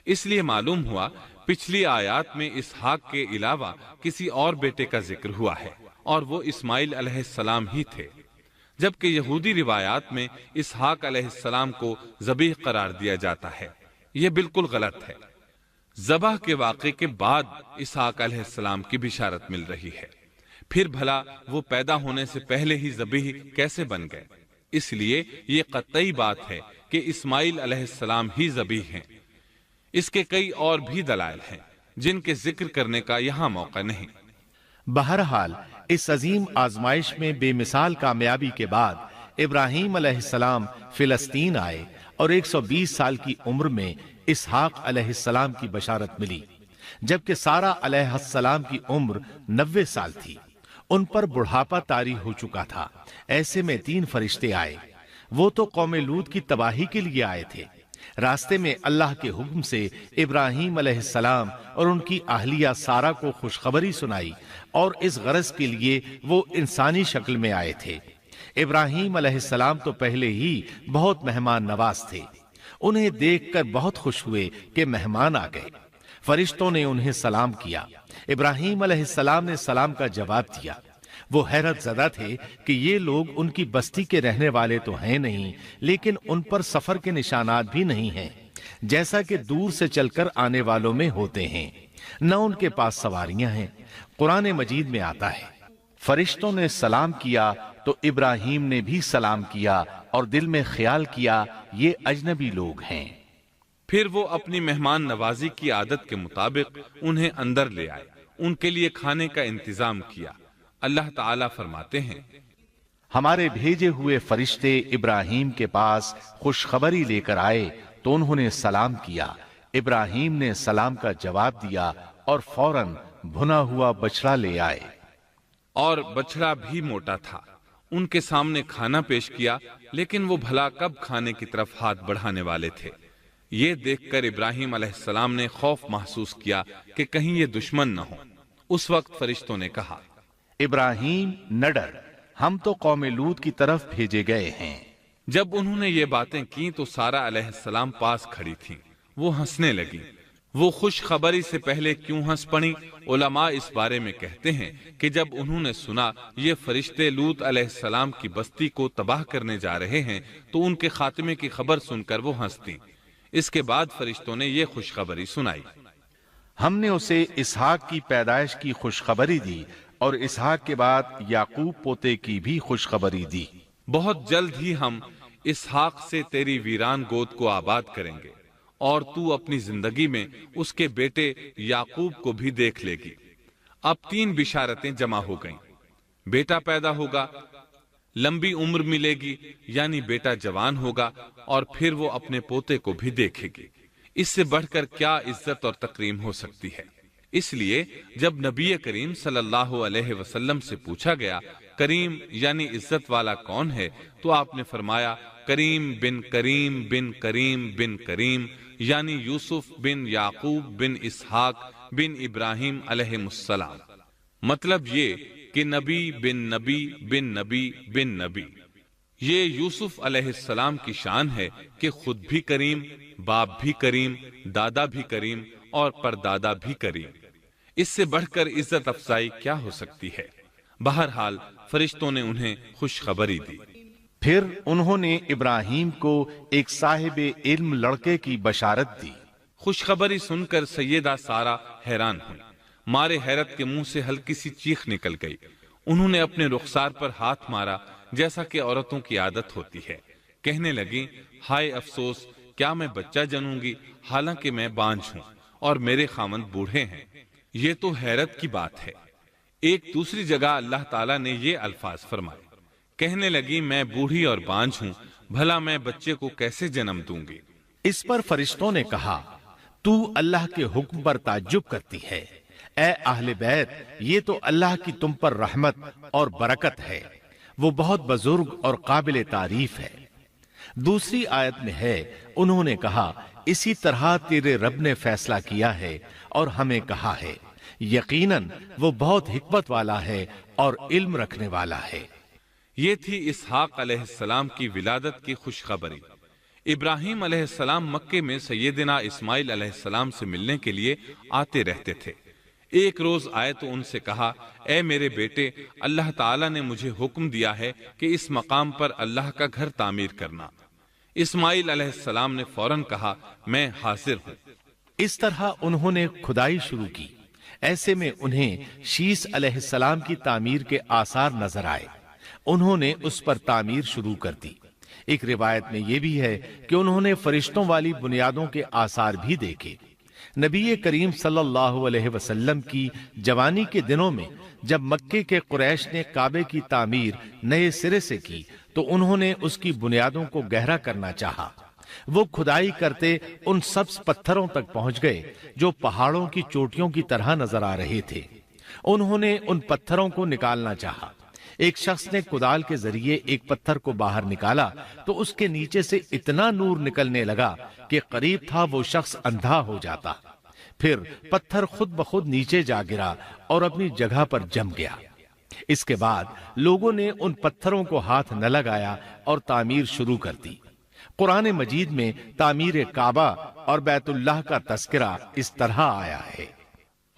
اس لیے معلوم ہوا پچھلی آیات میں اسحاق کے علاوہ کسی اور بیٹے کا ذکر ہوا ہے، اور وہ اسماعیل علیہ السلام ہی تھے، جبکہ یہودی روایات میں اسحاق علیہ السلام کو ذبیح قرار دیا جاتا ہے۔ یہ بالکل غلط ہے۔ ذبح کے واقعے کے بعد اسحاق علیہ السلام کی بشارت مل رہی ہے، پھر بھلا وہ پیدا ہونے سے پہلے ہی ذبیح کیسے بن گئے؟ اس لیے یہ قطعی بات ہے کہ اسماعیل علیہ السلام ہی ذبیح ہیں۔ اس کے کئی اور بھی دلائل ہیں جن کے ذکر کرنے کا یہاں موقع نہیں۔ بہرحال اس عظیم آزمائش میں بے مثال کامیابی کے بعد ابراہیم علیہ السلام فلسطین آئے اور 120 سال کی عمر میں اسحاق علیہ السلام کی بشارت ملی، جبکہ سارہ علیہ السلام کی عمر 90 سال تھی۔ ان پر بڑھاپا طاری ہو چکا تھا۔ ایسے میں 3 فرشتے آئے۔ وہ تو قوم لوط کی تباہی کے لیے آئے تھے۔ راستے میں اللہ کے حکم سے ابراہیم علیہ السلام اور ان کی اہلیہ سارہ کو خوشخبری سنائی، اور اس غرض کے لیے وہ انسانی شکل میں آئے تھے۔ ابراہیم علیہ السلام تو پہلے ہی بہت مہمان نواز تھے۔ انہیں دیکھ کر بہت خوش ہوئے کہ مہمان آ گئے۔ فرشتوں نے انہیں سلام کیا۔ ابراہیم علیہ السلام نے سلام کا جواب دیا۔ وہ حیرت زدہ تھے کہ یہ لوگ ان کی بستی کے رہنے والے تو ہیں نہیں، لیکن ان پر سفر کے نشانات بھی نہیں ہیں، جیسا کہ دور سے چل کر آنے والوں میں ہوتے ہیں، نہ ان کے پاس سواریاں ہیں۔ قرآن مجید میں آتا ہے، فرشتوں نے سلام کیا تو ابراہیم نے بھی سلام کیا اور دل میں خیال کیا یہ اجنبی لوگ ہیں۔ پھر وہ اپنی مہمان نوازی کی عادت کے مطابق انہیں اندر لے آئے، ان کے لیے کھانے کا انتظام کیا۔ اللہ تعالیٰ فرماتے ہیں، ہمارے بھیجے ہوئے فرشتے ابراہیم کے پاس خوشخبری لے کر آئے تو انہوں نے سلام کیا۔ ابراہیم نے سلام کا جواب دیا اور فوراً بھنا ہوا بچڑا لے آئے، اور بچڑا بھی موٹا تھا۔ ان کے سامنے کھانا پیش کیا، لیکن وہ بھلا کب کھانے کی طرف ہاتھ بڑھانے والے تھے۔ یہ دیکھ کر ابراہیم علیہ السلام نے خوف محسوس کیا کہ کہیں یہ دشمن نہ ہو۔ اس وقت فرشتوں نے کہا، ابراہیم نہ ڈر، ہم تو قوم لوط کی طرف بھیجے گئے ہیں۔ جب انہوں نے یہ باتیں کی تو سارہ علیہ السلام پاس کھڑی تھی۔ وہ ہنسنے لگی۔ وہ خوشخبری سے پہلے کیوں ہنس پڑی؟ علماء اس بارے میں کہتے ہیں کہ جب انہوں نے سنا یہ فرشتے لوط علیہ السلام کی بستی کو تباہ کرنے جا رہے ہیں تو ان کے خاتمے کی خبر سن کر وہ ہنستی۔ اس کے بعد فرشتوں نے یہ خوشخبری سنائی، ہم نے اسے اسحاق کی پیدائش کی خوشخبری دی اور اسحاق کے بعد یعقوب پوتے کی بھی خوشخبری دی۔ بہت جلد ہی ہم اسحاق سے تیری ویران گود کو آباد کریں گے اور تو اپنی زندگی میں اس کے بیٹے یعقوب کو بھی دیکھ لے گی۔ اب 3 بشارتیں جمع ہو گئیں۔ بیٹا پیدا ہوگا، لمبی عمر ملے گی یعنی بیٹا جوان ہوگا، اور پھر وہ اپنے پوتے کو بھی دیکھے گی۔ اس سے بڑھ کر کیا عزت اور تکریم ہو سکتی ہے؟ اس لیے جب نبی کریم صلی اللہ علیہ وسلم سے پوچھا گیا کریم یعنی عزت والا کون ہے، تو آپ نے فرمایا کریم بن کریم بن کریم بن کریم، یعنی یوسف بن یعقوب بن اسحاق بن ابراہیم علیہ السلام۔ مطلب یہ کہ نبی بن نبی بن نبی بن نبی۔ یہ یوسف علیہ السلام کی شان ہے کہ خود بھی کریم، باپ بھی کریم، دادا بھی کریم اور پردادا بھی کریم۔ اس سے بڑھ کر عزت افزائی کیا ہو سکتی ہے؟ بہرحال فرشتوں نے انہیں خوشخبری دی۔ پھر انہوں نے ابراہیم کو ایک صاحب علم لڑکے کی بشارت دی۔ خوشخبری سن کر سیدہ سارہ حیران ہوئی، مارے حیرت کے منہ سے ہلکی سی چیخ نکل گئی۔ انہوں نے اپنے رخسار پر ہاتھ مارا جیسا کہ عورتوں کی عادت ہوتی ہے، کہنے لگی ہائے افسوس، کیا میں بچہ جنوں گی حالانکہ میں بانجھ ہوں اور میرے خاوند بوڑھے ہیں؟ یہ تو حیرت کی بات ہے۔ ایک دوسری جگہ اللہ تعالیٰ نے یہ الفاظ فرمائے، کہنے لگی میں بوڑھی اور بانجھ ہوں، بھلا میں بچے کو کیسے جنم دوں گی؟ اس پر فرشتوں نے کہا تو اللہ کے حکم پر تعجب کرتی ہے، اے اہل بیت، یہ تو اللہ کی تم پر رحمت اور برکت ہے، وہ بہت بزرگ اور قابل تعریف ہے۔ دوسری آیت میں ہے انہوں نے کہا اسی طرح تیرے رب نے فیصلہ کیا ہے اور ہمیں کہا ہے، یقیناً وہ بہت حکمت والا ہے اور علم رکھنے والا ہے۔ یہ تھی اسحاق علیہ السلام کی ولادت کی خوشخبری۔ ابراہیم علیہ السلام مکے میں سیدنا اسماعیل علیہ السلام سے ملنے کے لیے آتے رہتے تھے۔ ایک روز آئے تو ان سے کہا اے میرے بیٹے، اللہ تعالیٰ نے مجھے حکم دیا ہے کہ اس مقام پر اللہ کا گھر تعمیر کرنا۔ اسماعیل علیہ السلام نے فوراً کہا میں حاضر ہوں۔ اس طرح انہوں نے کھدائی شروع کی۔ ایسے میں انہیں شیش علیہ السلام کی تعمیر کے آثار نظر آئے۔ انہوں نے اس پر تعمیر شروع کر دی۔ ایک روایت میں یہ بھی ہے کہ انہوں نے فرشتوں والی بنیادوں کے آثار بھی دیکھے۔ نبی کریم صلی اللہ علیہ وسلم کی جوانی کے دنوں میں جب مکے کے قریش نے کعبے کی تعمیر نئے سرے سے کی تو انہوں نے اس کی بنیادوں کو گہرا کرنا چاہا۔ وہ کھدائی کرتے ان سبز پتھروں تک پہنچ گئے جو پہاڑوں کی چوٹیوں کی طرح نظر آ رہے تھے۔ انہوں نے ان پتھروں کو نکالنا چاہا۔ ایک شخص نے کدال کے ذریعے ایک پتھر کو باہر نکالا تو اس کے نیچے سے اتنا نور نکلنے لگا کہ قریب تھا وہ شخص اندھا ہو جاتا۔ پھر پتھر خود بخود نیچے جا گرا اور اپنی جگہ پر جم گیا۔ اس کے بعد لوگوں نے ان پتھروں کو ہاتھ نہ لگایا اور تعمیر شروع کر دی۔ قرآن مجید میں تعمیر کعبہ اور بیت اللہ کا تذکرہ اس طرح آیا ہے،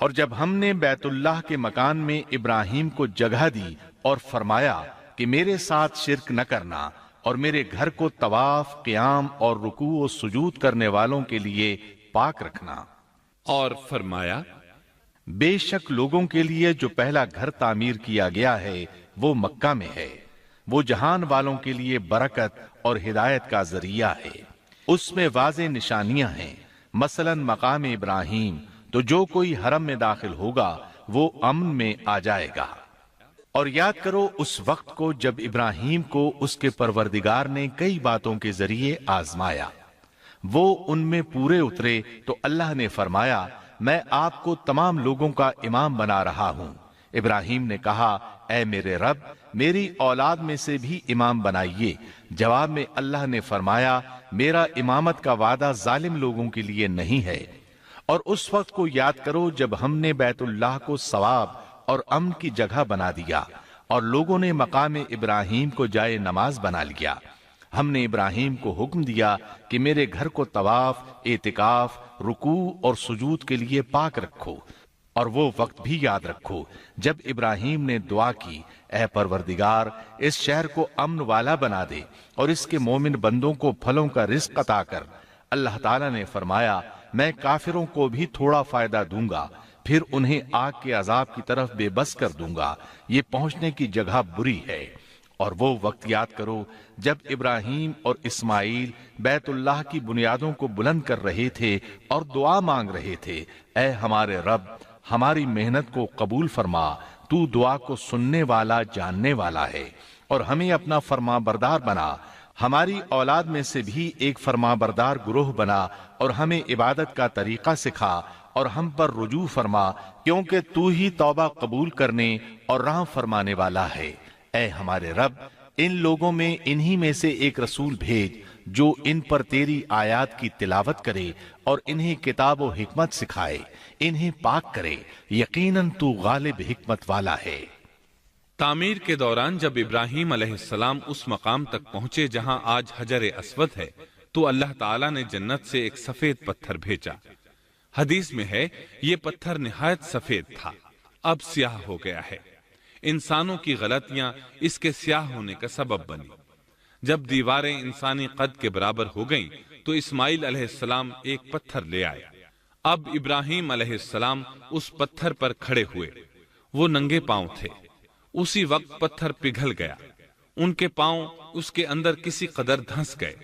اور جب ہم نے بیت اللہ کے مکان میں ابراہیم کو جگہ دی اور فرمایا کہ میرے ساتھ شرک نہ کرنا اور میرے گھر کو طواف، قیام اور رکوع و سجود کرنے والوں کے لیے پاک رکھنا، اور فرمایا بے شک لوگوں کے لیے جو پہلا گھر تعمیر کیا گیا ہے وہ مکہ میں ہے، وہ جہان والوں کے لیے برکت اور ہدایت کا ذریعہ ہے، اس میں واضح نشانیاں ہیں، مثلا مقام ابراہیم، تو جو کوئی حرم میں داخل ہوگا وہ امن میں آ جائے گا۔ اور یاد کرو اس وقت کو جب ابراہیم کو اس کے پروردگار نے کئی باتوں کے ذریعے آزمایا، وہ ان میں پورے اترے تو اللہ نے فرمایا میں آپ کو تمام لوگوں کا امام بنا رہا ہوں۔ ابراہیم نے کہا اے میرے رب، میری اولاد میں سے بھی امام بنائیے۔ جواب میں اللہ نے فرمایا میرا امامت کا وعدہ ظالم لوگوں کے لیے نہیں ہے۔ اور اس وقت کو یاد کرو جب ہم نے بیت اللہ کو ثواب اور امن کی جگہ بنا دیا اور لوگوں نے مقام ابراہیم کو جائے نماز بنا لیا۔ ہم نے ابراہیم کو حکم دیا کہ میرے گھر کو طواف، اعتکاف، رکوع اور سجود کے لیے پاک رکھو، اور وہ وقت بھی یاد رکھو جب ابراہیم نے دعا کی اے پروردگار اس شہر کو امن والا بنا دے اور اس کے مومن بندوں کو پھلوں کا رزق عطا کر۔ اللہ تعالیٰ نے فرمایا میں کافروں کو بھی تھوڑا فائدہ دوں گا، پھر انہیں آگ کے عذاب کی طرف بے بس کر دوں گا، یہ پہنچنے کی جگہ بری ہے۔ اور وہ وقت یاد کرو جب ابراہیم اور اسماعیل بیت اللہ کی بنیادوں کو بلند کر رہے تھے اور دعا مانگ رہے تھے، اے ہمارے رب، ہماری محنت کو قبول فرما، تو دعا کو سننے والا، جاننے والا ہے، اور ہمیں اپنا فرما بردار بنا، ہماری اولاد میں سے بھی ایک فرما بردار گروہ بنا، اور ہمیں عبادت کا طریقہ سکھا، اور ہم پر رجوع فرما، کیونکہ تو ہی توبہ قبول کرنے اور رحم فرمانے والا ہے۔ اے ہمارے رب، ان لوگوں میں انہی میں سے ایک رسول بھیج جو ان پر تیری آیات کی تلاوت کرے اور انہیں کتاب و حکمت سکھائے، انہیں پاک کرے، یقیناً تو غالب حکمت والا ہے۔ تعمیر کے دوران جب ابراہیم علیہ السلام اس مقام تک پہنچے جہاں آج حجر اسود ہے تو اللہ تعالیٰ نے جنت سے ایک سفید پتھر بھیجا۔ حدیث میں ہے یہ پتھر نہایت سفید تھا، اب سیاہ ہو گیا ہے۔ انسانوں کی غلطیاں اس کے سیاہ ہونے کا سبب بنی۔ جب دیواریں انسانی قد کے برابر ہو گئیں تو اسماعیل علیہ السلام ایک پتھر لے آئے۔ اب ابراہیم علیہ السلام اس پتھر پر کھڑے ہوئے، وہ ننگے پاؤں تھے۔ اسی وقت پتھر پگھل گیا، ان کے پاؤں اس کے اندر کسی قدر دھنس گئے،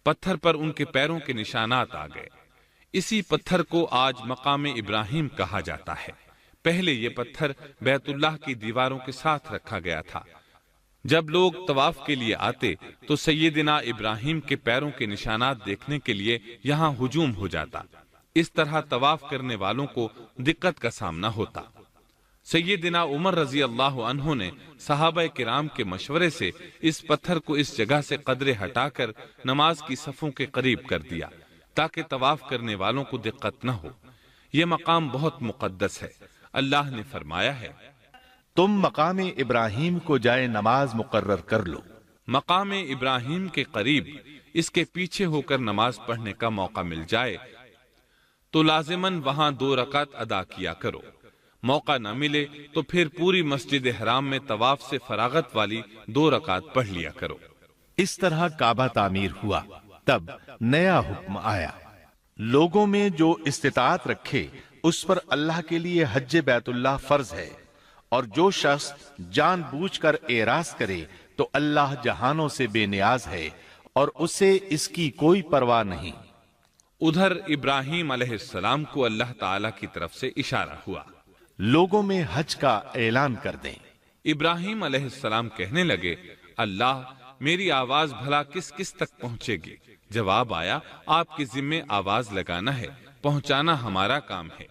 پتھر پر ان کے پیروں کے نشانات آ گئے۔ اسی پتھر کو آج مقام ابراہیم کہا جاتا ہے۔ پہلے یہ پتھر بیت اللہ کی دیواروں کے ساتھ رکھا گیا تھا۔ جب لوگ طواف کے لیے آتے تو سیدنا ابراہیم کے پیروں کے نشانات دیکھنے کے لیے یہاں ہجوم ہو جاتا۔ اس طرح طواف کرنے والوں کو دقت کا سامنا ہوتا۔ سیدنا عمر رضی اللہ عنہ نے صحابہ کرام کے مشورے سے اس پتھر کو اس جگہ سے قدرے ہٹا کر نماز کی صفوں کے قریب کر دیا تاکہ طواف کرنے والوں کو دقت نہ ہو۔ یہ مقام بہت مقدس ہے۔ اللہ نے فرمایا ہے، تم مقام ابراہیم کو جائے نماز مقرر کر لو۔ مقام ابراہیم کے قریب اس کے پیچھے ہو کر نماز پڑھنے کا موقع مل جائے تو لازماً وہاں 2 رکعت ادا کیا کرو۔ موقع نہ ملے تو پھر پوری مسجد حرام میں طواف سے فراغت والی 2 رکعت پڑھ لیا کرو۔ اس طرح کعبہ تعمیر ہوا۔ تب نیا حکم آیا، لوگوں میں جو استطاعت رکھے اس پر اللہ کے لیے حج بیت اللہ فرض ہے، اور جو شخص جان بوجھ کر اعراض کرے تو اللہ جہانوں سے بے نیاز ہے اور اسے اس کی کوئی پرواہ نہیں۔ ادھر ابراہیم علیہ السلام کو اللہ تعالیٰ کی طرف سے اشارہ ہوا، لوگوں میں حج کا اعلان کر دیں۔ ابراہیم علیہ السلام کہنے لگے، اللہ، میری آواز بھلا کس کس تک پہنچے گی؟ جواب آیا، آپ کے ذمے آواز لگانا ہے، پہنچانا ہمارا کام ہے۔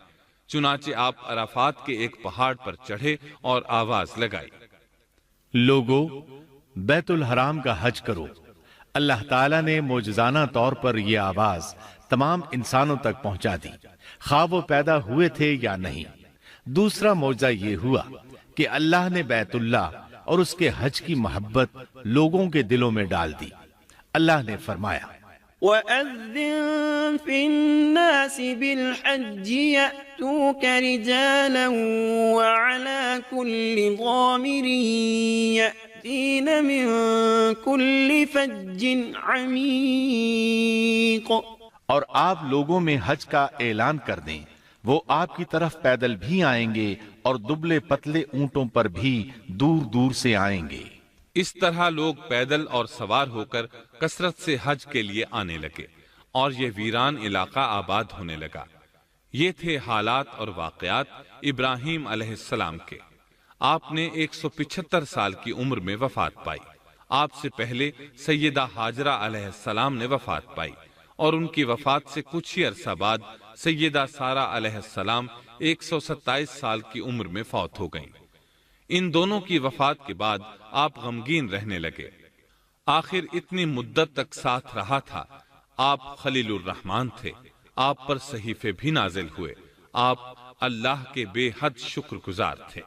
چنانچہ آپ عرفات کے ایک پہاڑ پر چڑھے اور آواز لگائی، لوگو، بیت الحرام کا حج کرو۔ اللہ تعالیٰ نے معجزانہ طور پر یہ آواز تمام انسانوں تک پہنچا دی، خواہ وہ پیدا ہوئے تھے یا نہیں۔ دوسرا معجزہ یہ ہوا کہ اللہ نے بیت اللہ اور اس کے حج کی محبت لوگوں کے دلوں میں ڈال دی۔ اللہ نے فرمایا، وَأَذِّن فِي النَّاسِ بِالْحَجِّ يَأْتُوكَ رِجَالًا وَعَلَى كُلِّ ضَامِرٍ يَأْتِينَ مِن كُلِّ فَجٍّ عَمِيقٍ۔ اور آپ لوگوں میں حج کا اعلان کر دیں، وہ آپ کی طرف پیدل بھی آئیں گے اور دبلے پتلے اونٹوں پر بھی دور دور سے آئیں گے۔ اس طرح لوگ پیدل اور سوار ہو کر کثرت سے حج کے لیے آنے لگے اور یہ ویران علاقہ آباد ہونے لگا۔ یہ تھے حالات اور واقعات ابراہیم علیہ السلام کے۔ آپ نے 175 سال کی عمر میں وفات پائی۔ آپ سے پہلے سیدہ ہاجرہ علیہ السلام نے وفات پائی اور ان کی وفات سے کچھ ہی عرصہ بعد سیدہ سارہ علیہ السلام 127 سال کی عمر میں فوت ہو گئیں۔ ان دونوں کی وفات کے بعد آپ غمگین رہنے لگے۔ آخر اتنی مدت تک ساتھ رہا تھا۔ آپ خلیل الرحمن تھے، آپ پر صحیفے بھی نازل ہوئے، آپ اللہ کے بے حد شکر گزار تھے۔